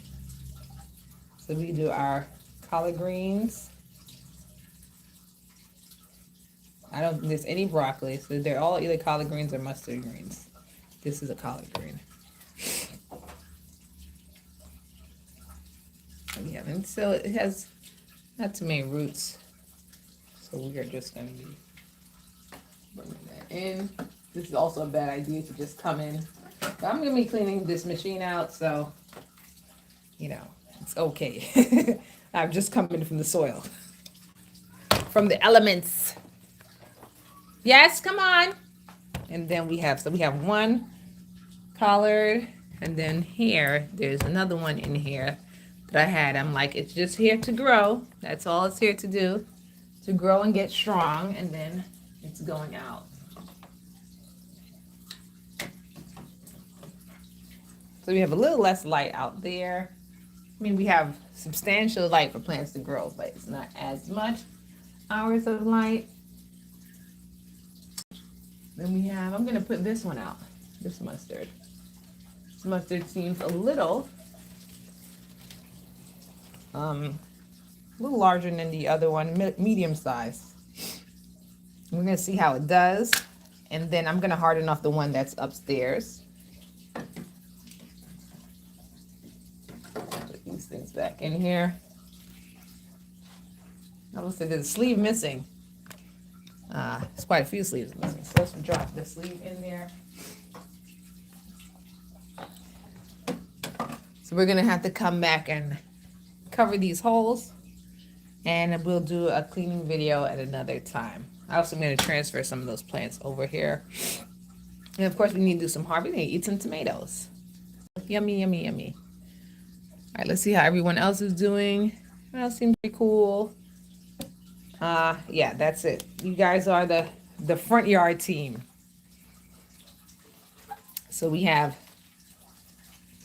So we do our collard greens. I don't think there's any broccoli, so they're all either collard greens or mustard greens. This is a collard green. Yeah, and so it has not too many roots. So we are just going to be bringing that in. This is also a bad idea to just come in. But I'm going to be cleaning this machine out, so, it's okay. I'm just coming from the soil, from the elements. Yes, come on. And then we have 1 collard, and then here, there's another one in here that I had. I'm like, it's just here to grow. That's all it's here to do, to grow and get strong, and then it's going out. So we have a little less light out there. I mean, we have substantial light for plants to grow, but it's not as much hours of light. Then we have, I'm gonna put this one out, this mustard. This mustard seems a little larger than the other one, medium size. We're gonna see how it does. And then I'm gonna harden off the one that's upstairs. Put these things back in here. I almost said there's a sleeve missing. There's quite a few sleeves missing. So let's drop the sleeve in there. So we're gonna have to come back and cover these holes, and we'll do a cleaning video at another time. I also am gonna transfer some of those plants over here. And of course we need to do some harvesting and eat some tomatoes. Yummy, yummy, yummy. All right, let's see how everyone else is doing. That seems pretty cool. Yeah, that's it. You guys are the front yard team. So we have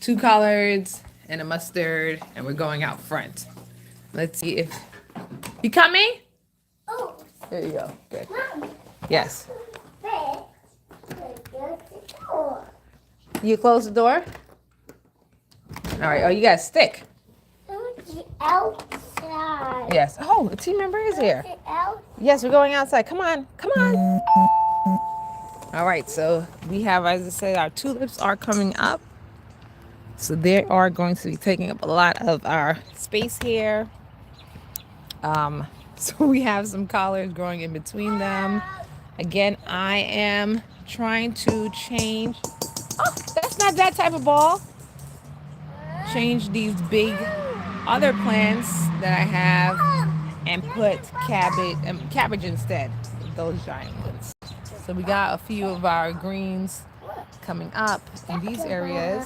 2 collards and a mustard, and we're going out front. Let's see if you coming. Oh, There you go. Good. Mom. Yes. Wait. There's the door. You close the door. All right. Oh, you got a stick. Who's the outside? Yes. Oh, a team member is here. Who's the outside? Yes, we're going outside. Come on. Come on. All right. So we have, as I said, our tulips are coming up. So they are going to be taking up a lot of our space here. So we have some collards growing in between them. Again, I am trying to change. Oh, that's not that type of ball. Change these big other plants that I have and put cabbage instead of those giant ones. So we got a few of our greens coming up in these areas.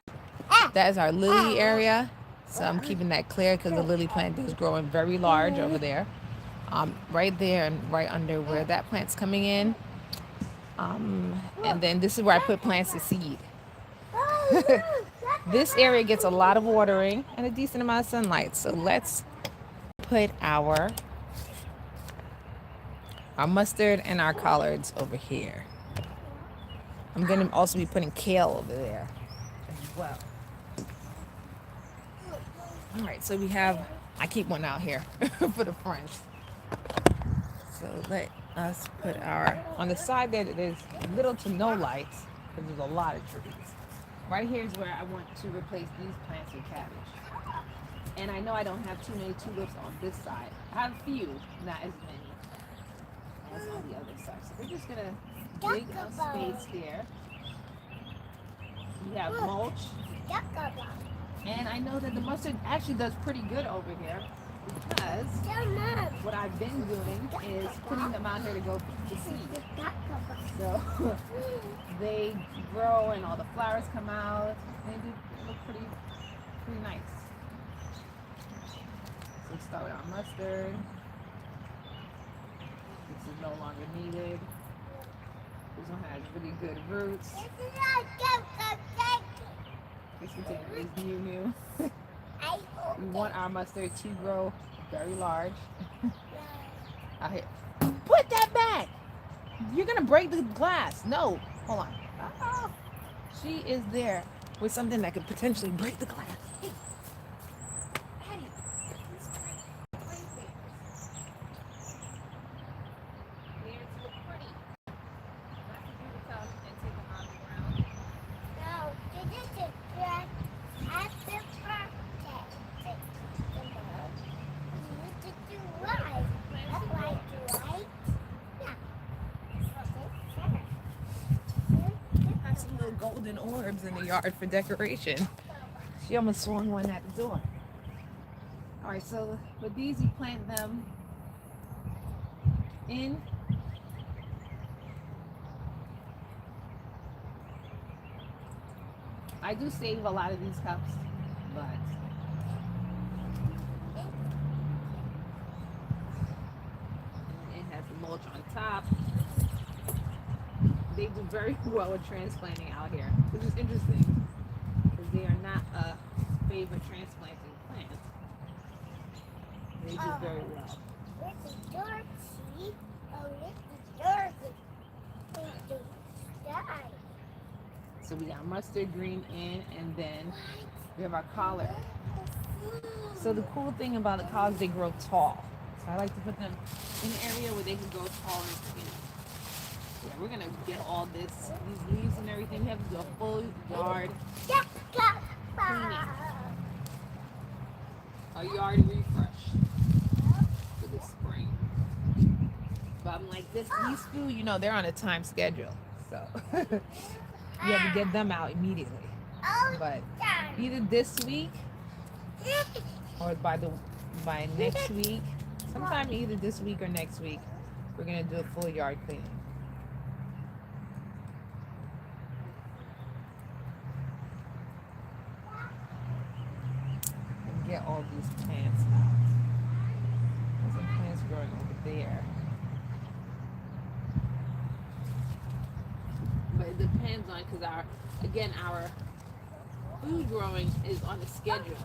That is our lily area. So I'm keeping that clear because the lily plant is growing very large over there. Right there and right under where that plant's coming in. And then this is where I put plants to seed. This area gets a lot of watering and a decent amount of sunlight. So let's put our mustard and our collards over here. I'm going to also be putting kale over there as well. All right, so we have, I keep one out here for the front. So let us put our, on the side there, there's little to no light because there's a lot of trees. Right here is where I want to replace these plants with cabbage. And I know I don't have too many tulips on this side. I have a few, not as many as on the other side. So we're just gonna dig a space here. We have mulch. And I know that the mustard actually does pretty good over here because what I've been doing is putting them out here to go to seed. So they grow and all the flowers come out. They look pretty nice. So we start with our mustard. This is no longer needed. This one has really good roots. This one is new. We want our mustard to grow very large. Out here. Put that back! You're gonna break the glass. No, hold on. Ah, she is there with something that could potentially break the glass. Hey. Patty, this way. Here to look pretty. Not for you to come and take them on the ground. No, this is just after birthday. You need to do right. That's right, right? Have some little golden orbs in the yard for decoration. She almost swung one at the door. All right, so with these, you plant them in. I do save a lot of these cups, but it has the mulch on top. They do very well with transplanting out here, which is interesting because they are not a favorite transplanting plant. They do very well. It's a dark seed. Oh, it's a dark. It's the sky. So we got mustard green in, and then we have our collard. So the cool thing about the collards, they grow tall. So I like to put them in an area where they can grow tall and skinny. Yeah, we're gonna get all these leaves and everything. We have to do a full yard cleaning, a yard refresh for the spring. But I'm like, these food, you know, they're on a time schedule, so you have to get them out immediately. But either this week or by next week, sometime either this week or next week, we're gonna do a full yard cleaning. And get all these plants out. There's some plants growing over there. But it depends on, because our food growing is on a schedule.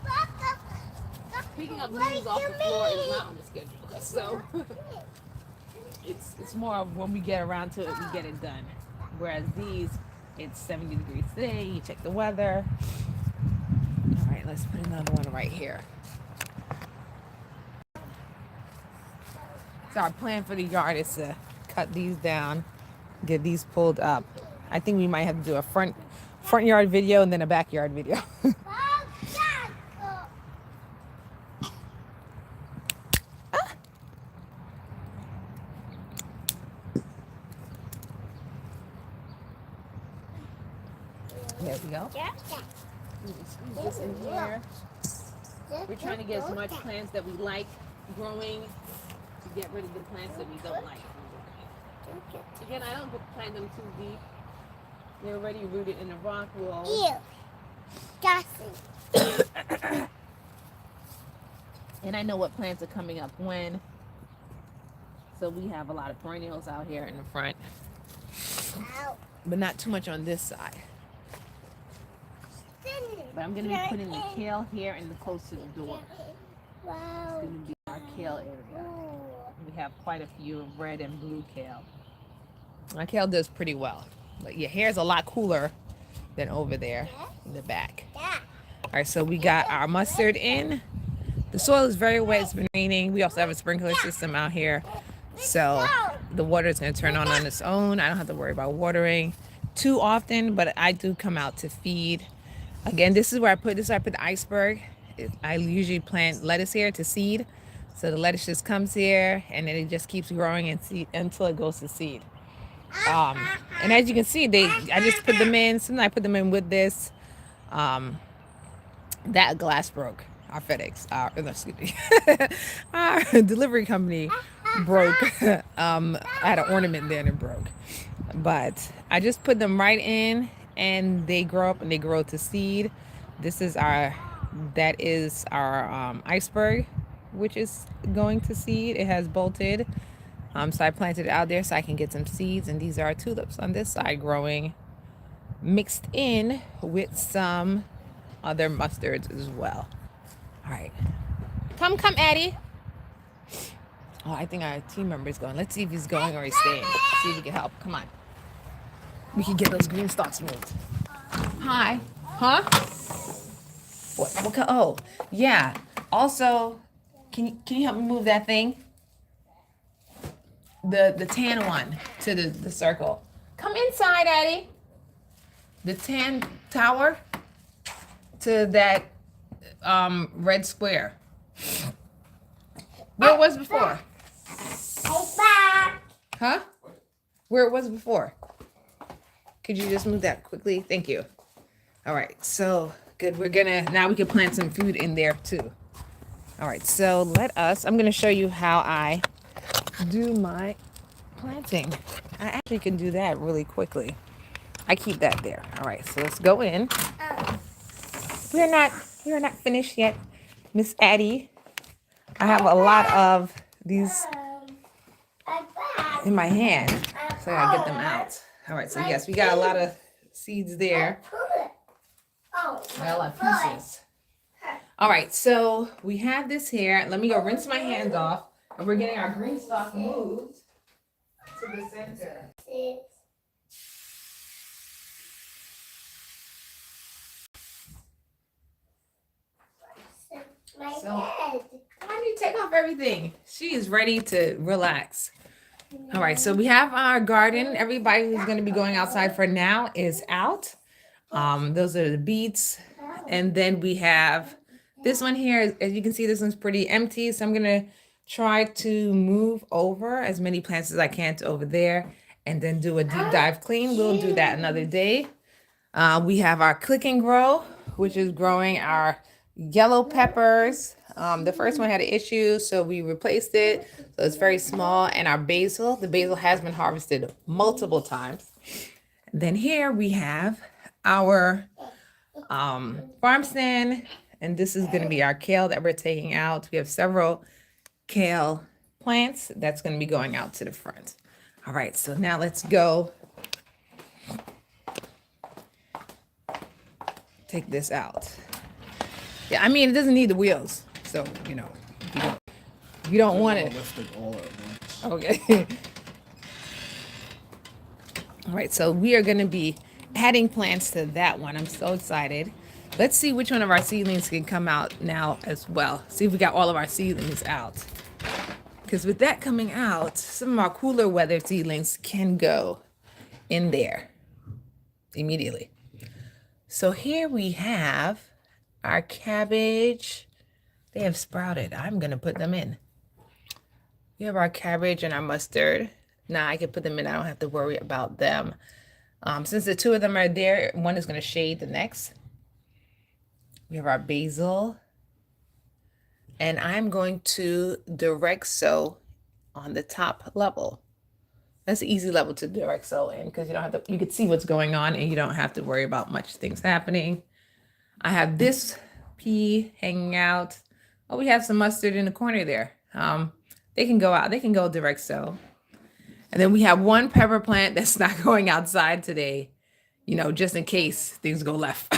Picking up leaves off the floor is not on the schedule. So it's more of when we get around to it, we get it done. Whereas these, it's 70 degrees today, you check the weather. All right, let's put another one right here. So our plan for the yard is to cut these down, get these pulled up. I think we might have to do a front yard video and then a backyard video. There we go. Squeeze this in here. We're trying to get as much plants that we like growing to get rid of the plants that we don't like growing. Again, I don't plant them too deep. They're already rooted in the rock wall. And I know what plants are coming up when. So we have a lot of perennials out here in the front. But not too much on this side. But I'm going to be putting the kale here and the close to the door. It's going to be our kale area. We have quite a few of red and blue kale. Our kale does pretty well. But your hair's a lot cooler than over there in the back. All right, so we got our mustard in. The soil is very wet. It's been raining. We also have a sprinkler system out here. So the water is going to turn on its own. I don't have to worry about watering too often, but I do come out to feed. Again, this is where I put the iceberg. I usually plant lettuce here to seed. So the lettuce just comes here and then it just keeps growing and seed until it goes to seed. And as you can see, I just put them in. Sometimes I put them in with this. That glass broke. Our FedEx, our delivery company broke. I had an ornament there and it broke. But I just put them right in and they grow up and they grow to seed. That is our iceberg, which is going to seed. It has bolted. So I planted it out there so I can get some seeds. And these are our tulips on this side growing, mixed in with some other mustards as well. All right. Come, Addie. Oh, I think our team member is going. Let's see if he's going or he's staying. See if we can help. Come on. We can get those green stalks moved. Hi. Huh? What? Oh, yeah. Also, can you help me move that thing? The tan one to the circle. Come inside, Addie. The tan tower to that red square. Where it was before? Huh? Where it was before? Could you just move that quickly? Thank you. All right, so good. Now we can plant some food in there too. All right, so I'm gonna show you how I do my planting. I actually can do that really quickly. I keep that there. All right, so let's go in. We are not finished yet, Miss Addie. I have a lot of these in my hand, so I gotta get them out. All right, so yes, we got a lot of seeds there. Oh, All our my pieces. All right, so we have this here. Let me go rinse my hands off. And we're getting our green stock moved to the center. foot. My So- head. Why do you take off everything? She is ready to relax. All right, so we have our garden. Everybody who's going to be going outside for now is out. Those are the beets. And then we have this one here. As you can see, this one's pretty empty. So I'm going to try to move over as many plants as I can to over there and then do a deep dive clean. We'll do that another day. We have our click and grow, which is growing our yellow peppers. The first one had an issue, so we replaced it. So it's very small. And our basil, the basil has been harvested multiple times. And then here we have our farm stand, and this is going to be our kale that we're taking out. We have several kale plants that's going to be going out to the front. All right, so now let's go take this out. Yeah, I mean, it doesn't need the wheels, so if you don't want it. Lift it all at once. Okay. All right, so we are going to be adding plants to that one. I'm so excited. Let's see which one of our seedlings can come out now as well. See if we got all of our seedlings out. Because with that coming out, some of our cooler weather seedlings can go in there immediately. So here we have our cabbage. They have sprouted. I'm going to put them in. We have our cabbage and our mustard. Now I can put them in. I don't have to worry about them. Since the two of them are there, one is going to shade the next. We have our basil. And I'm going to direct sow on the top level. That's an easy level to direct sow in because you don't have to, you can see what's going on and you don't have to worry about much things happening. I have this pea hanging out. Oh, we have some mustard in the corner there. They can go out, they can go direct sow. And then we have one pepper plant that's not going outside today, just in case things go left.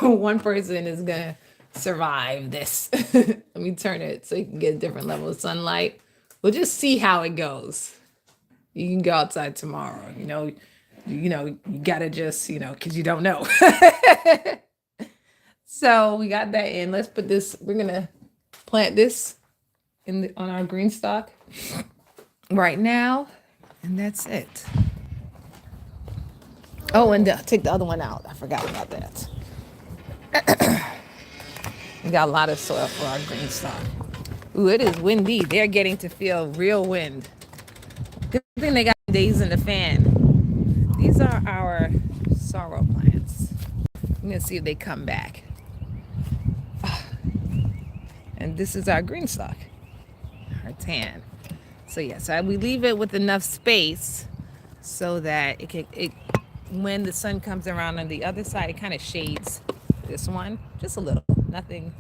One person is gonna survive this. Let me turn it so you can get a different level of sunlight. We'll just see how it goes. You can go outside tomorrow, you gotta just, because you don't know. So we got that in. Let's put this, we're gonna plant this on our green stock right now, and that's it. Oh, and take the other one out. I forgot about that. We got a lot of soil for our green stock. Ooh, it is windy. They're getting to feel real wind. Good thing they got days in the fan. These are our sorrel plants. I'm gonna see if they come back. And this is our green stock, our tan. So yeah, so we leave it with enough space so that when the sun comes around on the other side, it kind of shades this one just a little, nothing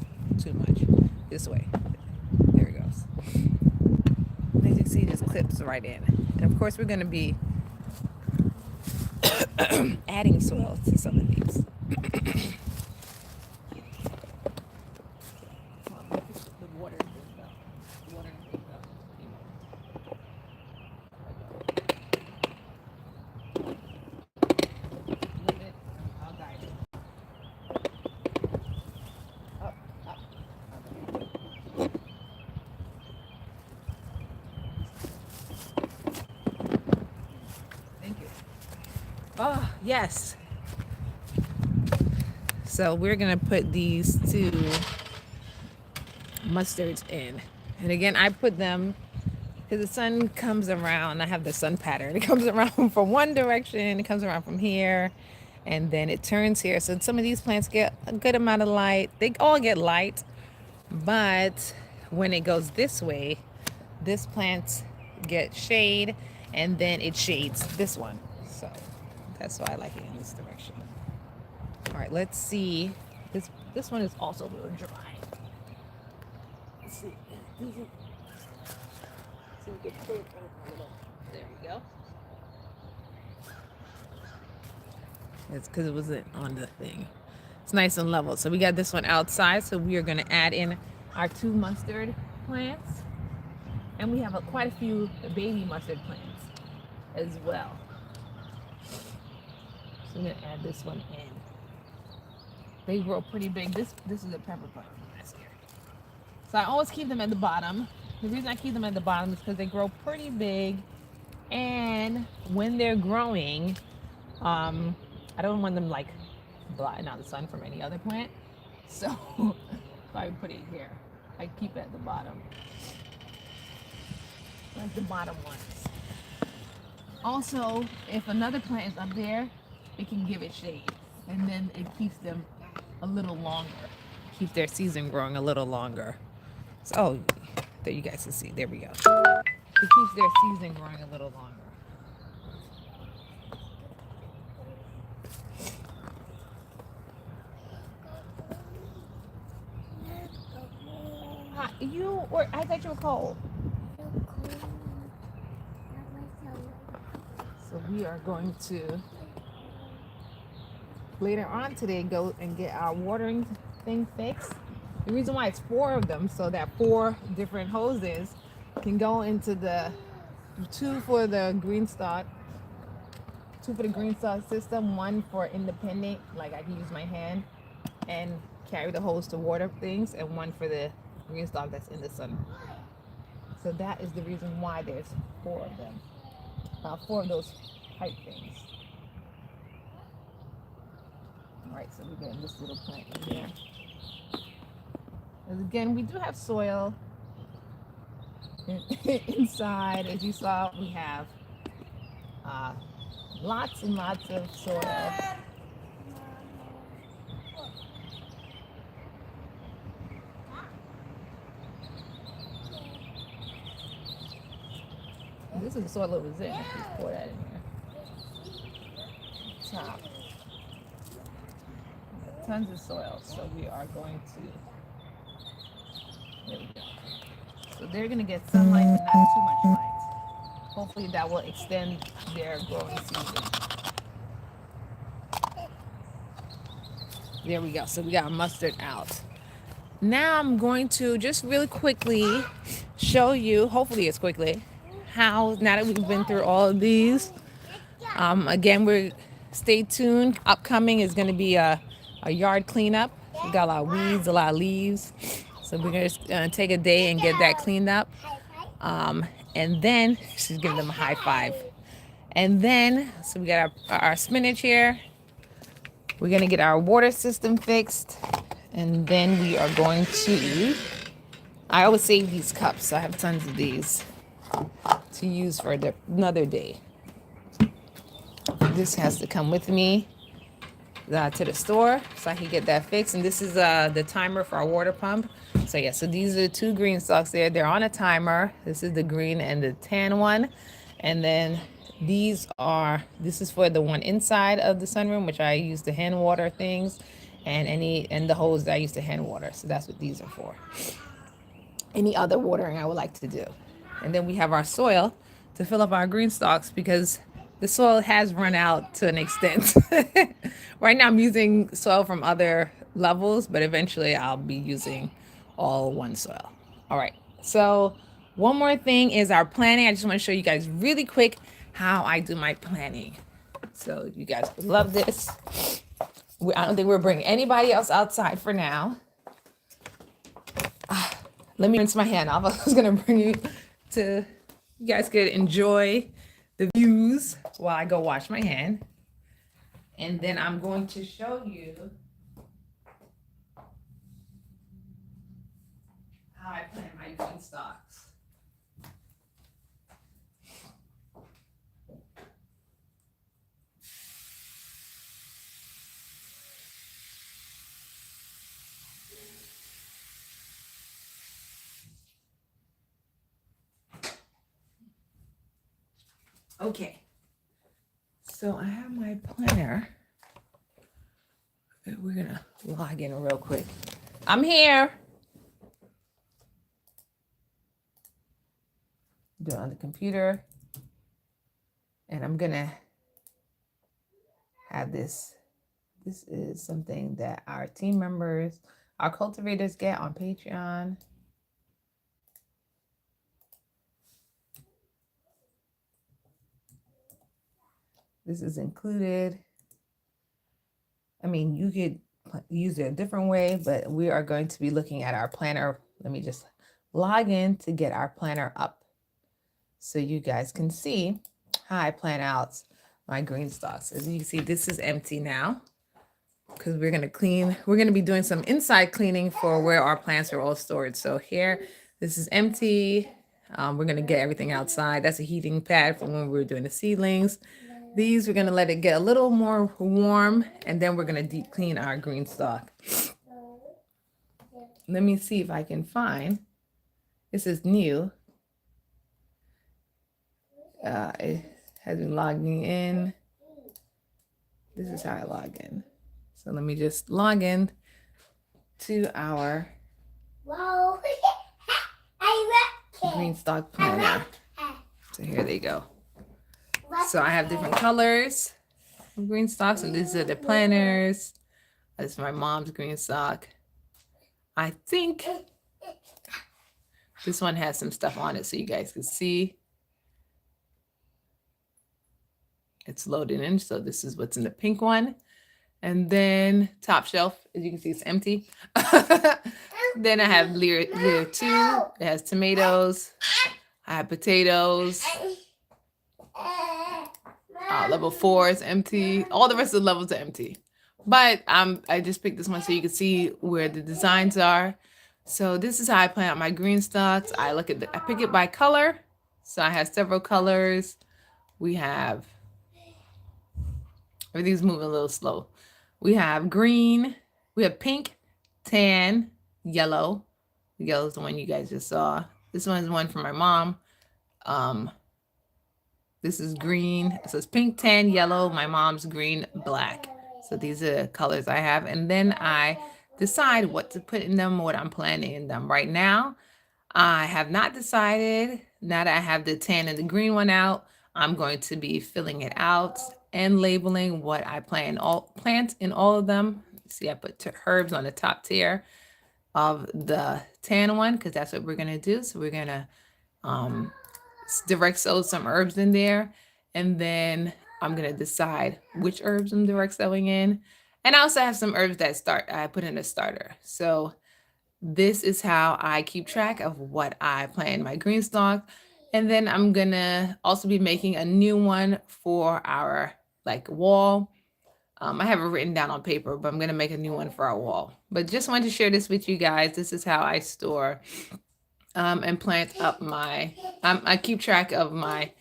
too much. This way, there it goes. As you can see, it just clips right in. And of course, we're going to be adding soil to some of these. Oh, yes. So we're going to put these two mustards in. And again, I put them because the sun comes around. I have the sun pattern. It comes around from one direction. It comes around from here. And then it turns here. So some of these plants get a good amount of light. They all get light. But when it goes this way, this plant gets shade. And then it shades this one. So that's why I like it in this direction. All right, let's see. This one is also a little dry. Let's see. See if we can pull it a little. There we go. It's because it wasn't on the thing. It's nice and level. So we got this one outside. So we are going to add in our 2 mustard plants. And we have quite a few baby mustard plants as well. So I'm going to add this one in. They grow pretty big. This is a pepper plant from last year. So I always keep them at the bottom. The reason I keep them at the bottom is because they grow pretty big. And when they're growing, I don't want them like blotting out the sun from any other plant. So if I put it here, I keep it at the bottom. Like the bottom ones. Also, if another plant is up there, it can give it shade. And then it keeps them a little longer. Keep their season growing a little longer. So, oh, there you guys can see. There we go. It keeps their season growing a little longer. I thought you were cold. So we are going to later on today go and get our watering thing fixed. The reason why it's 4 of them, so that 4 different hoses can go into the 2 for the green stock, 2 for the green stock system, 1 for independent, like I can use my hand and carry the hose to water things, and 1 for the green stock that's in the sun. So that is the reason why there's 4 of them, 4 of those pipe things. All right, so we're getting this little plant in here. And again, we do have soil inside. As you saw, we have lots and lots of soil. This is the soil that was in. Let's just pour that in here. Top. Tons of soil, so we are going to. There we go. So they're going to get sunlight, but not too much light. Hopefully that will extend their growing season. There we go. So we got mustard out. Now I'm going to just really quickly show you, hopefully it's quickly, how, now that we've been through all of these, again, stay tuned. Upcoming is going to be a yard cleanup. We got a lot of weeds, a lot of leaves. So we're just going to take a day and get that cleaned up. And then, she's giving them a high five. And then, so we got our spinach here. We're going to get our water system fixed. And then we are going to, I always save these cups. So I have tons of these to use for another day. This has to come with me to the store so I can get that fixed. And this is the timer for our water pump. So yeah, so these are the 2 green stalks there. They're on a timer. This is the green and the tan one. And then this is for the one inside of the sunroom, which I use to hand water things, and the hose that I use to hand water. So that's what these are for. Any other watering I would like to do. And then we have our soil to fill up our green stalks because the soil has run out to an extent. Right now I'm using soil from other levels, but eventually I'll be using all one soil. All right. So one more thing is our planting. I just want to show you guys really quick how I do my planting. So you guys love this. I don't think we're bringing anybody else outside for now. Let me rinse my hand off. I was going to bring you to, you guys could enjoy the views while I go wash my hand. And then I'm going to show you how I plant my green stalks. Okay, so I have my planner. We're gonna log in real quick. I'm here. Do it on the computer. And I'm gonna have this This is something that our team members, our cultivators get on Patreon. This is included. I mean, you could use it a different way, but we are going to be looking at our planner. Let me just log in to get our planner up so you guys can see how I plan out my green stalks. As you can see, this is empty now because we're going to clean. We're going to be doing some inside cleaning for where our plants are all stored. So here, this is empty. We're going to get everything outside. That's a heating pad from when we were doing the seedlings. These, we're going to let it get a little more warm, and then we're going to deep clean our green stalk. Let me see if I can find. This is new. It has been logging in. This is how I log in. So let me just log in to our green stalk planner. So here they go. So I have different colors of green stalks, and these are the planners. This is my mom's green stalk. I think this one has some stuff on it so you guys can see. It's loaded in, so this is what's in the pink one. And then top shelf, as you can see, it's empty. Then I have layer 2. It has tomatoes. I have potatoes. Level 4 is empty. All the rest of the levels are empty. But I just picked this one so you can see where the designs are. So this is how I plan out my green stalks. I pick it by color. So I have several colors. We have, everything's moving a little slow. We have green, we have pink, tan, yellow. The yellow is the one you guys just saw. This one is one from my mom. This is green. It says pink, tan, yellow. My mom's green, black. So these are the colors I have. And then I decide what to put in them, what I'm planting in them. Right now, I have not decided. Now that I have the tan and the green one out, I'm going to be filling it out and labeling what I plant in all of them. See, I put herbs on the top tier of the tan one because that's what we're going to do. So we're going to direct sow some herbs in there, and then I'm going to decide which herbs I'm direct sowing in. And I also have some herbs that I put in a starter. So this is how I keep track of what I plant in my green stalk. And then I'm going to also be making a new one for our wall. I have it written down on paper, but I'm going to make a new one for our wall. But just wanted to share this with you guys. This is how I store and plant up I keep track of my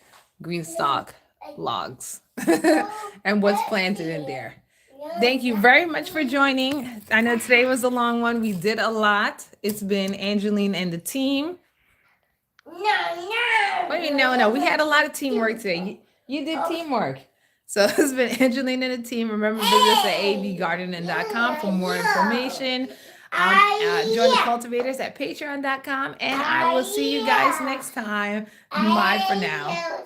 green stalk logs and what's planted in there. Thank you very much for joining. I know today was a long one. We did a lot. It's been Angeline and the team. No. We had a lot of teamwork today. You did teamwork. So it's been Angeline and the team. Remember, visit us at abgardening.com for more information. Join the cultivators at patreon.com, and I will see you guys next time. Bye for now.